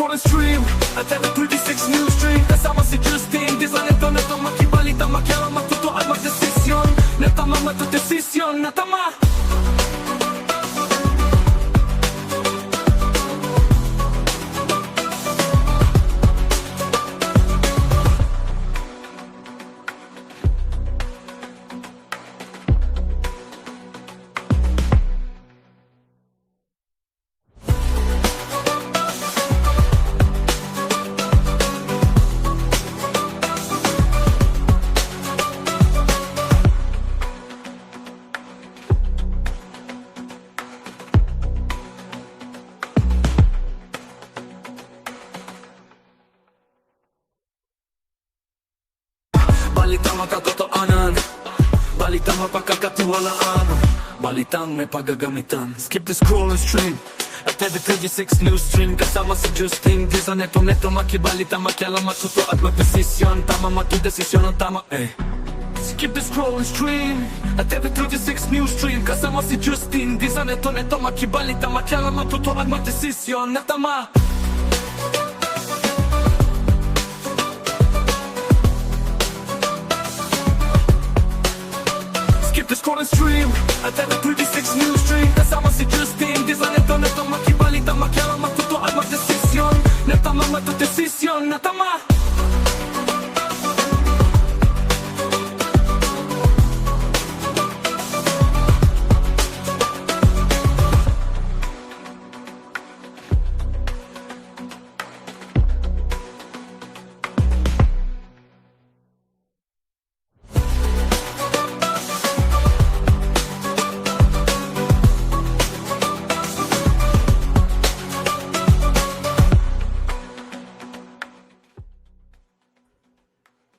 scroll and stream at every 36 news stream. Kasama si Justin, di sa neto makibalita, makialam, matuto at magdesisyon. Natama matudesisyon, natama. Balitang makatotoanan, balitang mapagkakatiwalaan, balitang may paggagamitan. Skip the scroll and stream at every 36 news stream. Kasama si Justin, di sa neto makibalita, makialam, matuto at magdesisyon. Tama matudesisyon ang tama, Skip the scroll and stream at every 36 news stream. Kasama si Justin, di sa neto makibalita, makialam, matuto at magdesisyon na tama. Skip the scroll and stream at every 36 news stream. Kasama si Justin, di sa neto makibalita, makialam, matuto at magdesisyon na tama matudesisyon na tama.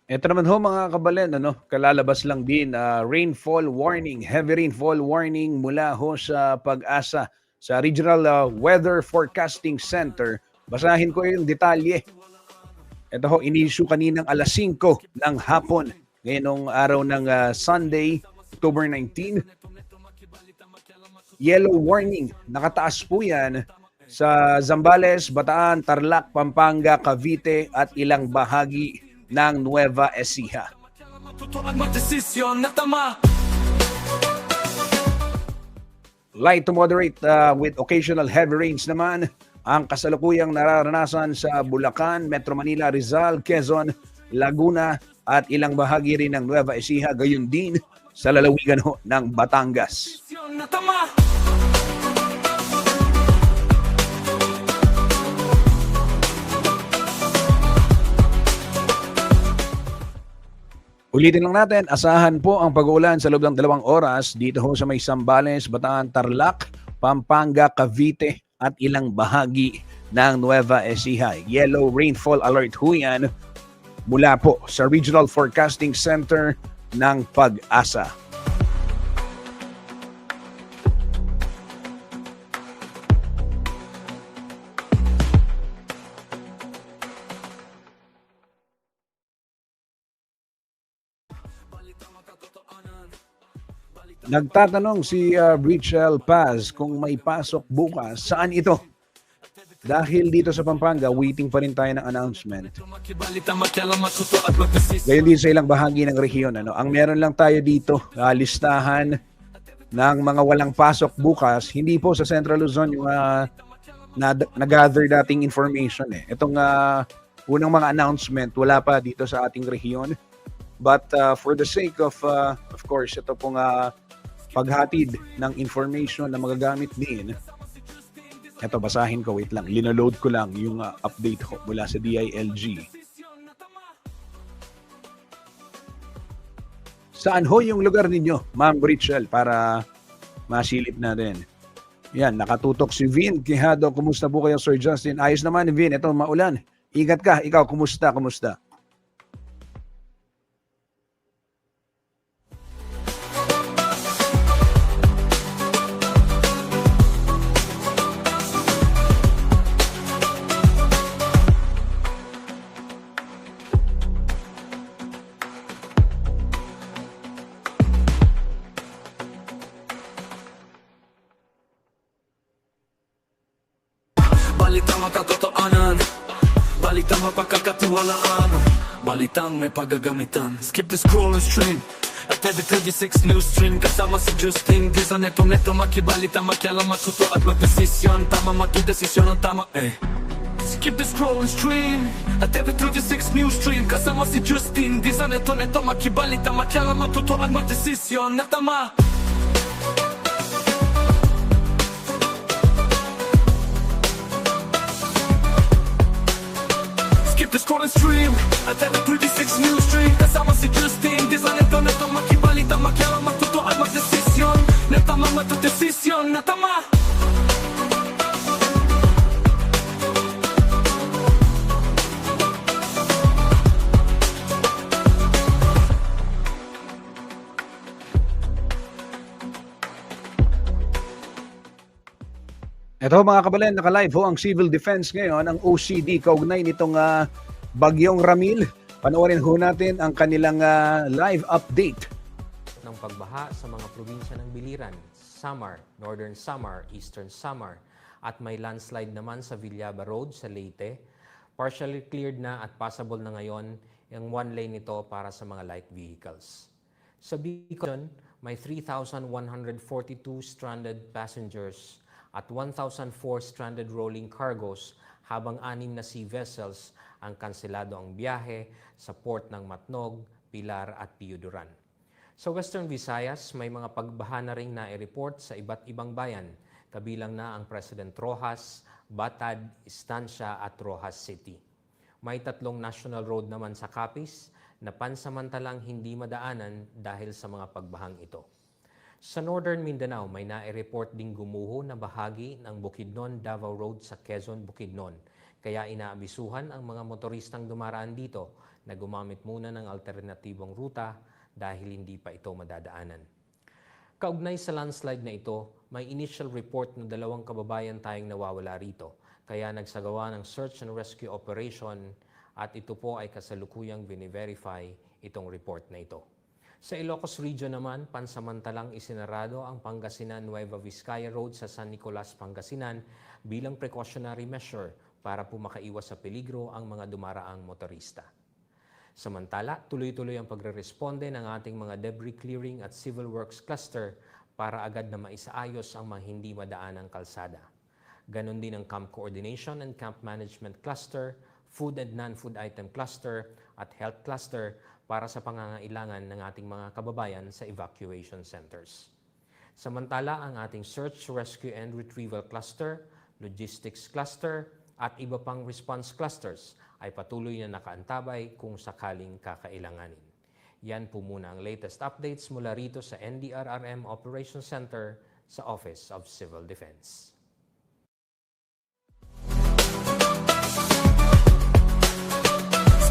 Ito naman ho mga kabalen, kalalabas lang din, rainfall warning, heavy rainfall warning mula ho sa Pag-asa sa Regional Weather Forecasting Center. Basahin ko yung detalye. Ito ho, in-issue kaninang alas 5 ng hapon, ngayong araw ng Sunday, October 19. Yellow warning, nakataas po yan sa Zambales, Bataan, Tarlac, Pampanga, Cavite at ilang bahagi ng Nueva Ecija. Light to moderate with occasional heavy rains naman ang kasalukuyang nararanasan sa Bulacan, Metro Manila, Rizal, Quezon, Laguna at ilang bahagi rin ng Nueva Ecija, gayon din sa lalawigan ho ng Batangas. Ulitin lang natin, asahan po ang pag-uulan sa loob ng 2 oras dito ho sa may Zambales, Bataan, Tarlac, Pampanga, Cavite at ilang bahagi ng Nueva Ecija. Yellow rainfall alert ho yan mula po sa Regional Forecasting Center ng Pag-asa. Nagtatanong si Richel Paz kung may pasok bukas, saan ito? Dahil dito sa Pampanga, waiting pa rin tayo ng announcement. Gayon din sa ilang bahagi ng rehiyon. Ang meron lang tayo dito, listahan ng mga walang pasok bukas, hindi po sa Central Luzon yung nag-gather dating information. Itong unang mga announcement, wala pa dito sa ating rehiyon. But for the sake of course, ito pong paghatid ng information na magagamit din. Ito, basahin ko. Wait lang. Linaload ko lang yung update ko mula sa DILG. Saan ho yung lugar ninyo, Ma'am Richel, para masilip natin? Yan, nakatutok si Vin Quijado. Kumusta po kayo, Sir Justin? Ayos naman, Vin. Ito, maulan. Ingat ka. Ikaw, kumusta? Kumusta? Balitang makatotoanan, mapagkakatiwalaan, balitang may paggagamitan. Skip the scroll and stream at every 36 news stream. Kasama si Justin Dizan, neto makibalita, makialam, matuto at magdesisyon. Tama, magdesisyon ang tama, Skip the scroll and stream at every 36 news stream. Kasama si Justin Dizan, neto makibalita, makialam, matuto at magdesisyon na tama. Skip the scroll and stream at every 36 news stream. Kasama si Justin Dizan, neto makibalita, makialam, matuto at magdesisyon na tama, magdesisyon na tama. Ito mga kabalen, naka-live ho ang Civil Defense ngayon, ang OCD, kaugnay nitong Bagyong Ramil. Panoorin ho natin ang kanilang live update. Ng pagbaha sa mga probinsya ng Biliran, Samar, Northern Samar, Eastern Samar, at may landslide naman sa Villaba Road sa Leyte. Partially cleared na at passable na ngayon ang one lane nito para sa mga light vehicles. Sa Bicol, may 3,142 stranded passengers at 1,004 stranded rolling cargos, habang 6 na sea vessels ang kanselado ang biyahe sa port ng Matnog, Pilar at Piuduran. Sa Western Visayas, may mga pagbaha na ring nai-report sa iba't ibang bayan, kabilang na ang President Roxas, Batad, Estancia at Roxas City. May 3 national road naman sa Capiz na pansamantalang hindi madaanan dahil sa mga pagbahang ito. Sa Northern Mindanao, may nai-report ding gumuho na bahagi ng Bukidnon-Davao Road sa Quezon, Bukidnon. Kaya inaabisuhan ang mga motoristang dumaraan dito na gumamit muna ng alternatibong ruta dahil hindi pa ito madadaanan. Kaugnay sa landslide na ito, may initial report na 2 kababayan tayong nawawala rito. Kaya nagsagawa ng search and rescue operation at ito po ay kasalukuyang bine-verify itong report na ito. Sa Ilocos Region naman, pansamantalang isinarado ang Pangasinan-Nueva Vizcaya Road sa San Nicolas, Pangasinan bilang precautionary measure para po makaiwas sa peligro ang mga dumaraang motorista. Samantala, tuloy-tuloy ang pagre-responde ng ating mga debris clearing at civil works cluster para agad na maisaayos ang mga hindi madaanang kalsada. Ganon din ang camp coordination and camp management cluster, food and non-food item cluster at health cluster para sa pangangailangan ng ating mga kababayan sa evacuation centers. Samantala, ang ating search, rescue and retrieval cluster, logistics cluster at iba pang response clusters ay patuloy na nakaantabay kung sakaling kakailanganin. Yan po muna ang latest updates mula rito sa NDRRM Operations Center sa Office of Civil Defense.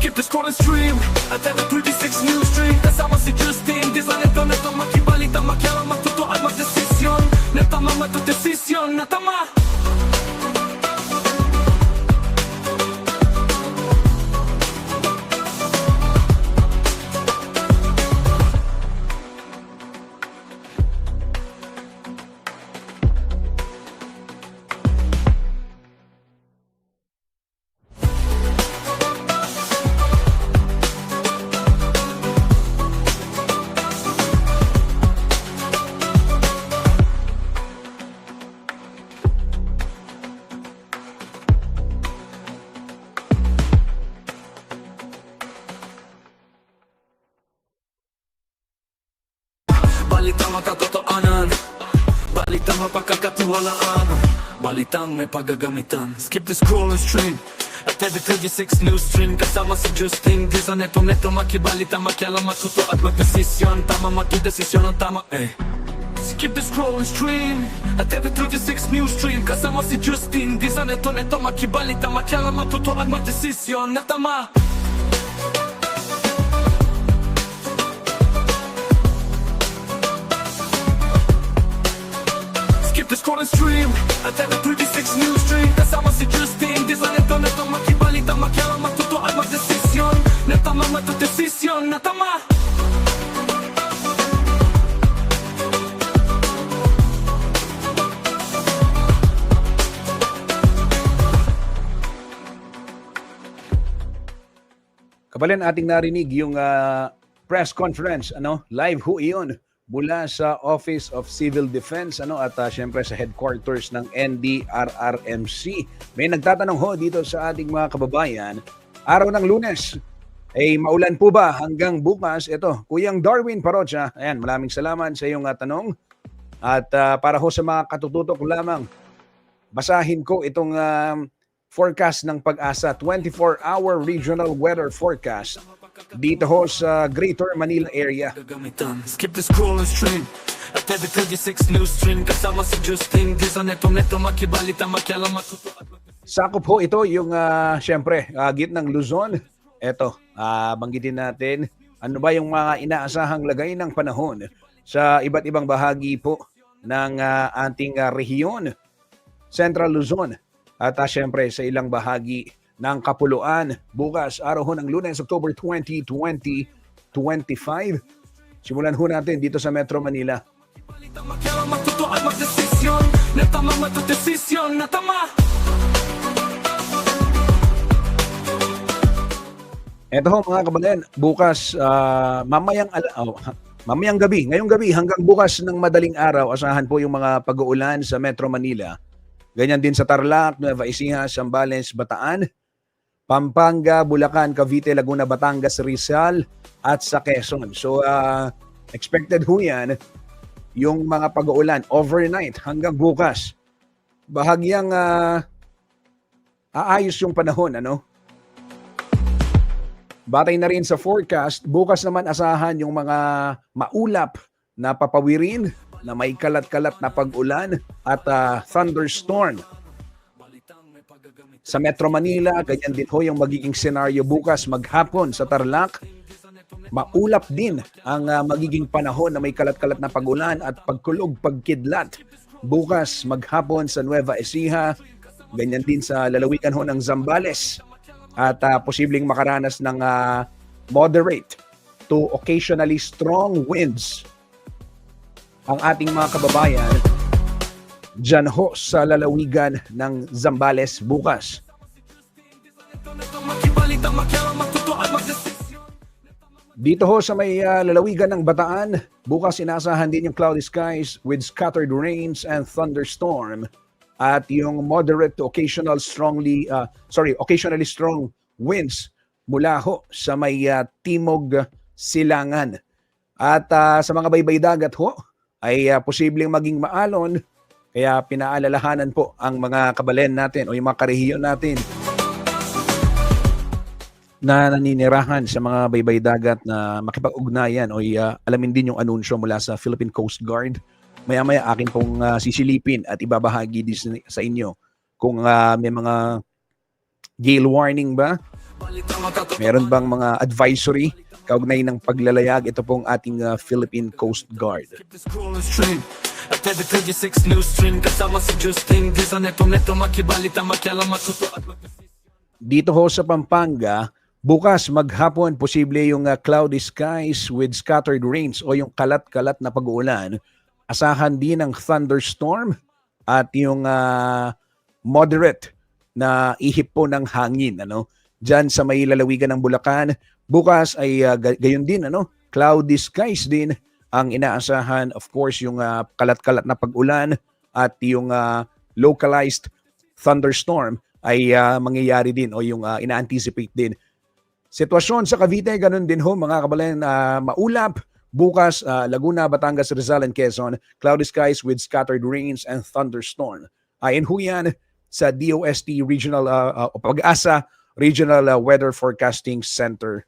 Skip the scroll and stream at every 36 news stream. Kasama si Justin Dizan, neto makibalita, makialam, matuto at magdesisyon na tama, magdesisyon na tama. Balitang makatotoanan, balitang mapagkakatiwalaan, balitang may paggagamitan. Skip the scroll and stream at every 36 news stream. Kasama si Justin Dizan, neto makibalita, makialam, matuto at magdesisyon. Tama, magdesisyon ang tama, Skip the scroll and stream at every 36 news stream. Kasama si Justin Dizan, neto makibalita, makialam, matuto at magdesisyon na tama. Skip the scroll and stream at every 36 news stream. Kasama si Justin Dizan, neto makibalita, makialam, matuto at magdesisyon na tama, magdesisyon na tama. kababayan, ating narinig yung press conference, live ho iyon mula sa Office of Civil Defense, at syempre sa headquarters ng NDRRMC. May nagtatanong ho dito sa ating mga kababayan, araw ng Lunes, maulan po ba hanggang bukas? Ito, Kuyang Darwin Parocha, ayan, maraming salamat sa iyong tanong. At para ho sa mga katututok lamang, basahin ko itong forecast ng Pag-asa, 24-hour regional weather forecast dito ho sa Greater Manila area. Gagamitan. Skip the scroll and stream at every 36 news stream kasama si Justin Gisa neto makibalita makialam matuto. Sakop ho ito yung syempre gitnang Luzon. Eto, banggitin natin ano ba yung mga inaasahang lagay ng panahon sa iba't ibang bahagi po ng ating rehiyon, Central Luzon. At syempre sa ilang bahagi ng Kapuluan, bukas, araw ho ng Lunes, October 20, 2025. Simulan ho natin dito sa Metro Manila. Balita makialam matuto at magdesisyon na tama matudesisyon na tama. Ito ho mga kababayan, bukas, mamayang gabi, ngayong gabi hanggang bukas ng madaling araw, asahan po yung mga pag-uulan sa Metro Manila. Ganyan din sa Tarlac, Nueva Ecija, Zambales, Bataan, Pampanga, Bulacan, Cavite, Laguna, Batangas, Rizal, at sa Quezon. So, expected ho yan, yung mga pag-uulan overnight hanggang bukas. Bahagyang aayos yung panahon, Batay na rin sa forecast, bukas naman asahan yung mga maulap na papawirin, na may kalat-kalat na pag-ulan at thunderstorm. Sa Metro Manila, ganyan din ho yung magiging senaryo bukas maghapon sa Tarlac. Maulap din ang magiging panahon na may kalat-kalat na pag-ulan at pagkulog, pagkidlat. Bukas maghapon sa Nueva Ecija, ganyan din sa lalawigan ho ng Zambales. At posibleng makaranas ng moderate to occasionally strong winds ang ating mga kababayan dyan ho sa lalawigan ng Zambales bukas. Dito ho sa may lalawigan ng Bataan, bukas inaasahan din yung cloudy skies with scattered rains and thunderstorm at yung moderate to occasionally strong winds mula ho sa may timog silangan. At sa mga baybay dagat ho, ay posibleng maging maalon, kaya pinaalalahanan po ang mga kabalen natin o yung mga karehiyon natin na naninirahan sa mga baybay dagat na makipag-ugnayan o alamin din yung anunsyo mula sa Philippine Coast Guard. Maya-maya akin pong sisilipin at ibabahagi din sa inyo kung may mga gale warning ba, meron bang mga advisory kaugnay ng paglalayag. Ito pong ating Philippine Coast Guard. At every 36 news stream kasama si Justin Gisa neto makibalita makialam matuto at dito ho sa Pampanga, bukas maghapon posible yung cloudy skies with scattered rains o yung kalat-kalat na pag-uulan. Asahan din ng thunderstorm at yung moderate na ihip po ng hangin. Diyan sa may lalawigan ng Bulacan, bukas ay gayon din, cloudy skies din ang inaasahan. Of course, yung kalat-kalat na pag-ulan at yung localized thunderstorm ay mangyayari din o yung ina-anticipate din. Sitwasyon sa Cavite, ganun din ho mga kababayan, maulap. Bukas, Laguna, Batangas, Rizal, and Quezon, cloudy skies with scattered rains and thunderstorm. Ayon ho yan sa DOST Regional Pag-asa Regional Weather Forecasting Center.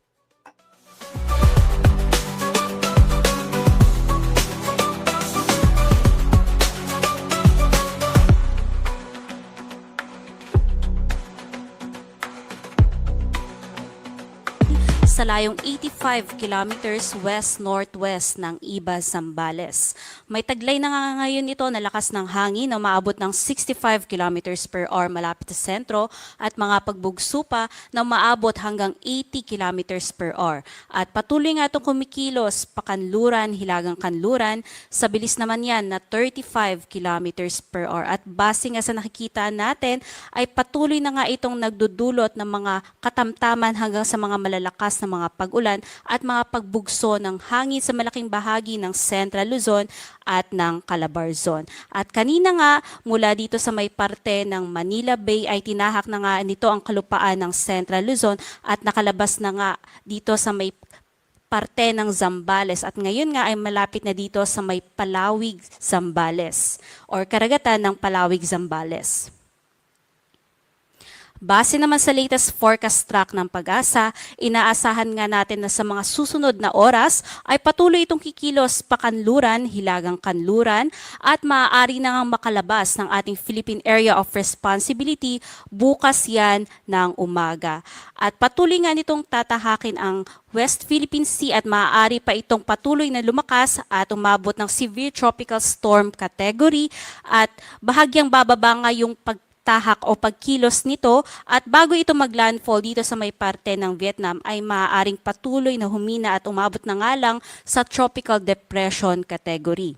Sa sa layong 85 kilometers west-northwest ng Iba, Zambales. May taglay na nga ngayon ito na lakas ng hangin na umaabot ng 65 kilometers per hour malapit sa sentro at mga pagbugso pa na umaabot hanggang 80 kilometers per hour. At patuloy nga itong kumikilos pakanluran, hilagang kanluran, sa bilis naman yan na 35 kilometers per hour. At base nga sa nakikita natin ay patuloy na nga itong nagdudulot ng mga katamtaman hanggang sa mga malalakas na mga pag-ulan at mga pagbugso ng hangin sa malaking bahagi ng Central Luzon at ng Calabarzon. At kanina nga mula dito sa may parte ng Manila Bay ay tinahak na nga nito ang kalupaan ng Central Luzon at nakalabas na nga dito sa may parte ng Zambales at ngayon nga ay malapit na dito sa may Palawig, Zambales or karagatan ng Palawig, Zambales. Base naman sa latest forecast track ng Pag-asa, inaasahan nga natin na sa mga susunod na oras ay patuloy itong kikilos pakanluran, hilagang kanluran at maaari na ngang makalabas ng ating Philippine Area of Responsibility bukas yan ng umaga. At patuloy nga nitong tatahakin ang West Philippine Sea at maaari pa itong patuloy na lumakas at umabot ng severe tropical storm category at bahagyang bababa nga yung tahak o pagkilos nito at bago ito maglandfall dito sa may parte ng Vietnam ay maaaring patuloy na humina at umabot na nga lang sa tropical depression category.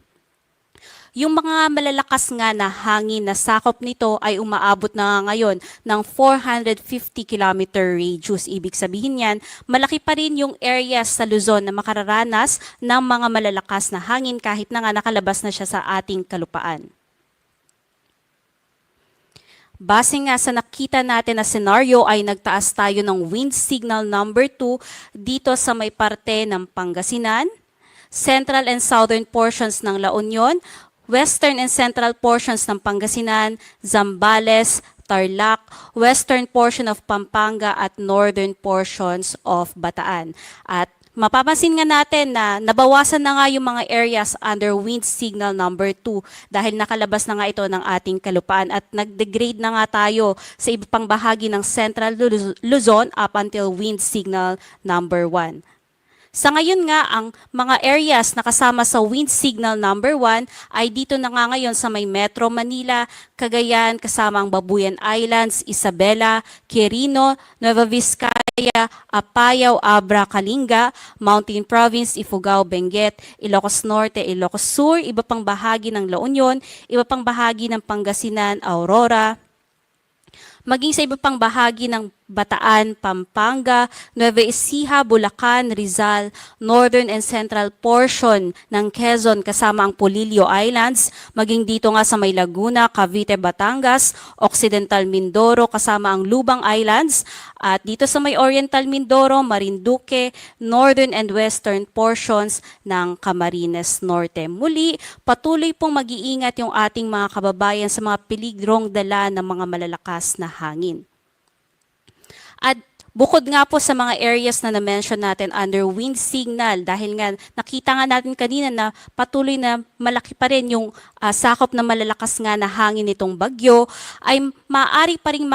Yung mga malalakas nga na hangin na sakop nito ay umaabot na nga ngayon ng 450 km radius. Ibig sabihin yan, malaki pa rin yung areas sa Luzon na makararanas ng mga malalakas na hangin kahit na nga nakalabas na siya sa ating kalupaan. Base nga sa nakita natin na senaryo ay nagtaas tayo ng wind signal number 2 dito sa may parte ng Pangasinan, central and southern portions ng La Union, western and central portions ng Pangasinan, Zambales, Tarlac, western portion of Pampanga at northern portions of Bataan. At mapapansin nga natin na nabawasan na nga yung mga areas under wind signal number 2 dahil nakalabas na nga ito ng ating kalupaan at nag-degrade na nga tayo sa iba pang bahagi ng Central Luzon up until wind signal number 1. Sa ngayon nga, ang mga areas na kasama sa wind signal number 1 ay dito na nga ngayon sa may Metro Manila, Cagayan, kasama ang Babuyan Islands, Isabela, Quirino, Nueva Vizcaya, Apayao, Abra, Kalinga, Mountain Province, Ifugao, Benguet, Ilocos Norte, Ilocos Sur, iba pang bahagi ng La Union, iba pang bahagi ng Pangasinan, Aurora, maging sa iba pang bahagi ng Bataan, Pampanga, Nueva Ecija, Bulacan, Rizal, northern and central portion ng Quezon kasama ang Polillo Islands, maging dito nga sa may Laguna, Cavite, Batangas, Occidental Mindoro kasama ang Lubang Islands, at dito sa may Oriental Mindoro, Marinduque, northern and western portions ng Camarines Norte. Muli, patuloy pong mag-iingat yung ating mga kababayan sa mga peligrong dala ng mga malalakas na hangin. At bukod nga po sa mga areas na na-mention natin under wind signal, dahil nga nakita nga natin kanina na patuloy na malaki pa rin yung sakop na malalakas nga na hangin nitong bagyo, ay maaari pa rin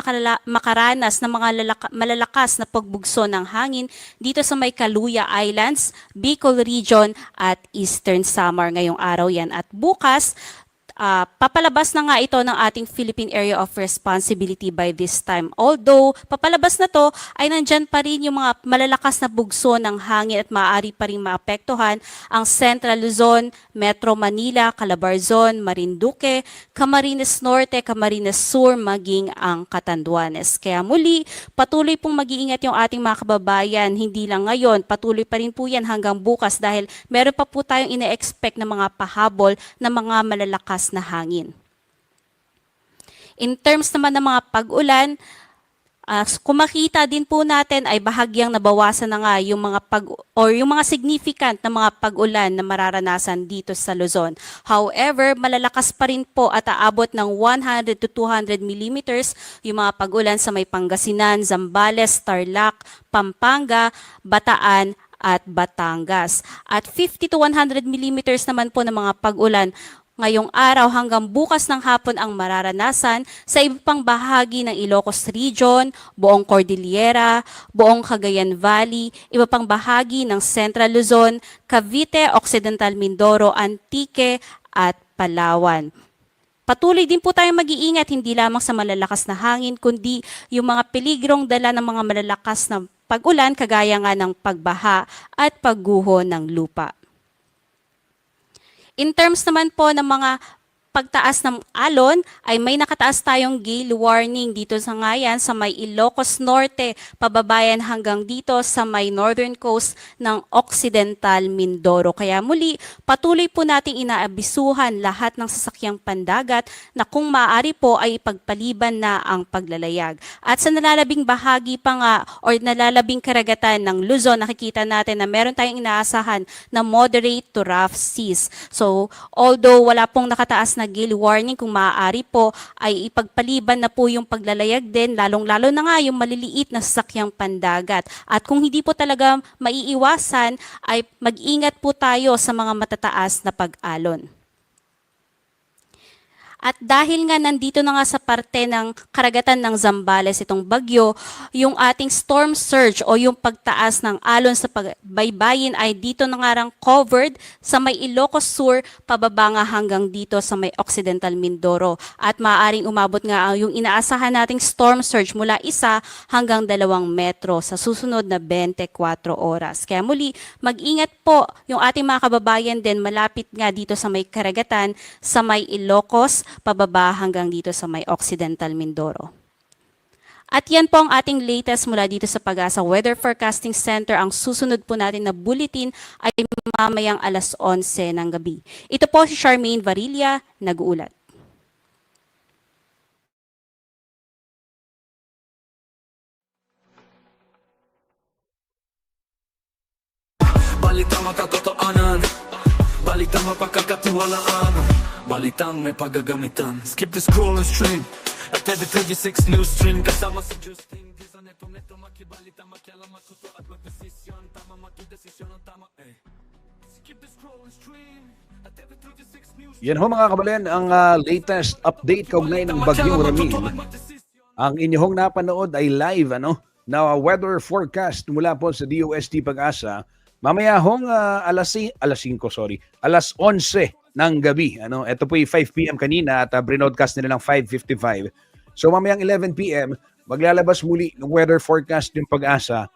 makaranas ng mga malalakas na pagbugso ng hangin dito sa may Kaluya Islands, Bicol Region at Eastern Samar ngayong araw yan. At bukas, papalabas na nga ito ng ating Philippine Area of Responsibility by this time. Although, papalabas na to, ay nandyan pa rin yung mga malalakas na bugso ng hangin at maaari pa rin maapektuhan ang Central Luzon, Metro Manila, Calabarzon, Marinduque, Camarines Norte, Camarines Sur, maging ang Catanduanes. Kaya muli, patuloy pong mag-iingat yung ating mga kababayan, hindi lang ngayon, patuloy pa rin po yan hanggang bukas dahil meron pa po tayong ine-expect na mga pahabol na mga malalakas na hangin. In terms naman ng mga pag-ulan, kung makita din po natin ay bahagyang nabawasan na nga yung mga yung mga significant na mga pag-ulan na mararanasan dito sa Luzon. However, malalakas pa rin po at aabot ng 100 to 200 millimeters yung mga pag-ulan sa may Pangasinan, Zambales, Tarlac, Pampanga, Bataan at Batangas. At 50 to 100 millimeters naman po ng mga pag-ulan ngayong araw hanggang bukas ng hapon ang mararanasan sa iba pang bahagi ng Ilocos Region, buong Cordillera, buong Cagayan Valley, iba pang bahagi ng Central Luzon, Cavite, Occidental Mindoro, Antique at Palawan. Patuloy din po tayong mag-iingat hindi lamang sa malalakas na hangin kundi yung mga peligrong dala ng mga malalakas na pag-ulan kagaya nga ng pagbaha at pagguho ng lupa. In terms naman po ng mga pagtaas ng alon, ay may nakataas tayong gale warning dito sa ngayan sa may Ilocos Norte, pababayan hanggang dito sa may northern coast ng Occidental Mindoro. Kaya muli, patuloy po nating inaabisuhan lahat ng sasakyang pandagat na kung maaari po ay ipagpaliban na ang paglalayag. At sa nalalabing bahagi pa nga or nalalabing karagatan ng Luzon, nakikita natin na meron tayong inaasahan na moderate to rough seas. So, although wala pong nakataas na gale warning, kung maaari po ay ipagpaliban na po yung paglalayag din, lalong-lalo na nga yung maliliit na sasakyang pandagat. At kung hindi po talaga maiiwasan, ay mag-ingat po tayo sa mga matataas na pag-alon. At dahil nga nandito na nga sa parte ng karagatan ng Zambales itong bagyo, yung ating storm surge o yung pagtaas ng alon sa baybayin ay dito na nga covered sa may Ilocos Sur, pababa nga hanggang dito sa may Occidental Mindoro. At maaaring umabot nga yung inaasahan nating storm surge mula 1 hanggang 2 metro sa susunod na 24 oras. Kaya muli, mag-ingat po yung ating mga kababayan din malapit nga dito sa may karagatan, sa may Ilocos, pababa hanggang dito sa may Occidental Mindoro. At yan po ang ating latest mula dito sa Pag-asa Weather Forecasting Center. Ang susunod po natin na bulletin ay mamayang 11:00 ng gabi. Ito po si Charmaine Varilla, nag-uulat. Balitang makatotoanan, balitang mapagkakatiwalaan, balitang may paggagamitan. Skip the scroll and stream at every 36 news stream. Kasama si Justin Disa, neto makibalita, makialam, matuto at magdesisyon. Tama makidesisyon ang tama Skip the scroll and stream at every 36 news stream. Yan ho mga kababayan, ang latest update kaugnay ng Bagyong Ramil. Ang inyong napanood ay live na weather forecast mula po sa DOST Pag-asa. Mamaya hong alas 11 ng gabi. Ito po yung 5 p.m. kanina at broadcast nila ng 5:55. So mamayang 11 p.m. maglalabas muli ng weather forecast yung Pag-asa.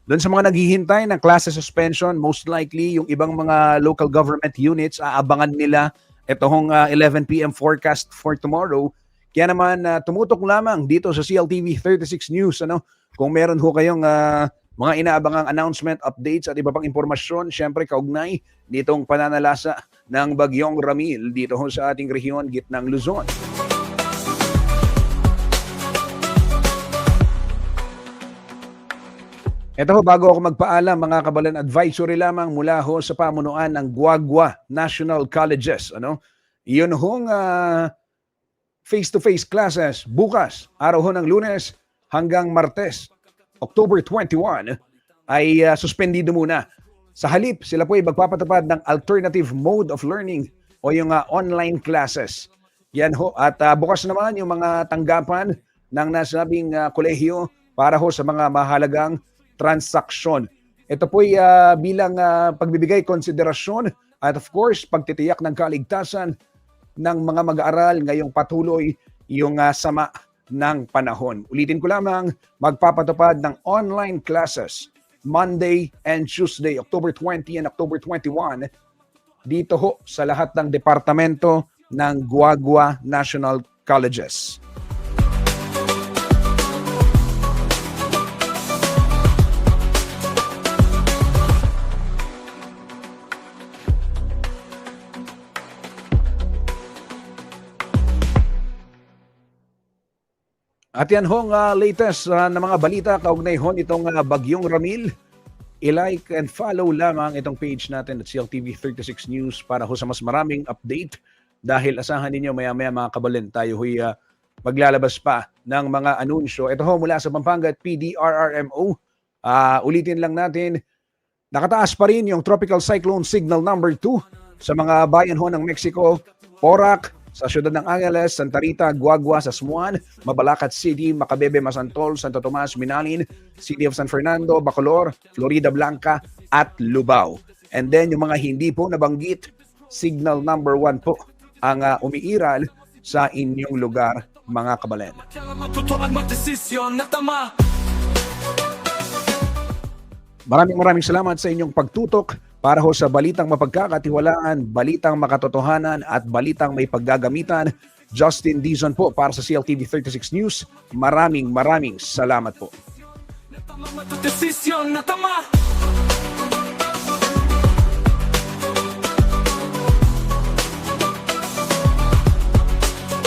Doon sa mga naghihintay ng klase suspension, most likely yung ibang mga local government units, aabangan nila itong 11 p.m. forecast for tomorrow. Kaya naman tumutok lamang dito sa CLTV 36 News. Kung meron ho kayong mga inaabangang announcement, updates at iba pang impormasyon, syempre kaugnay ditong pananalasa ng Bagyong Ramil dito ho sa ating rehiyon, gitnang Luzon. Ito ho, bago ako magpaalam mga kabalan, advisory lamang mula ho sa pamunuan ng Guagua National Colleges. Iyon hong face-to-face classes bukas, araw ho ng Lunes hanggang Martes, October 21, ay suspendido muna. Sa halip, sila po ay magpapatupad ng alternative mode of learning o yung online classes. Yan ho. At bukas naman yung mga tanggapan ng nasabing kolehiyo para ho sa mga mahalagang transaksyon. Ito po ay bilang pagbibigay konsiderasyon at of course, pagtitiyak ng kaligtasan ng mga mag-aaral ngayong patuloy yung sama ng panahon. Ulitin ko lamang, magpapatupad ng online classes Monday and Tuesday, October 20 and October 21 dito ho sa lahat ng departamento ng Guagua National Colleges. At yan hong latest na mga balita kaugnay hon itong Bagyong Ramil. I-like and follow lamang itong page natin at CLTV 36 News para ho sa mas maraming update dahil asahan ninyo maya-maya mga kabalin tayo huy maglalabas pa ng mga anunsyo. Ito ho mula sa Pampanga at PDRRMO. Ulitin lang natin, nakataas pa rin yung Tropical Cyclone Signal number 2 sa mga bayan ho ng Mexico, Porac, sa siyudad ng Angeles, Santa Rita, Guagua, Sasmuan, Mabalacat City, Macabebe, Masantol, Santo Tomas, Minalin, City of San Fernando, Bacolor, Florida Blanca, at Lubao. And then yung mga hindi po nabanggit, signal number 1 po ang umiiral sa inyong lugar, mga kabalen. Kailangan matuto at magdesisyon na tama. Maraming salamat sa inyong pagtutok para ho sa balitang mapagkakatiwalaan, balitang makatotohanan at balitang may paggagamitan. Justin Dizon po para sa CLTV 36 News. Maraming salamat po. Na tama, magdesisyon na tama.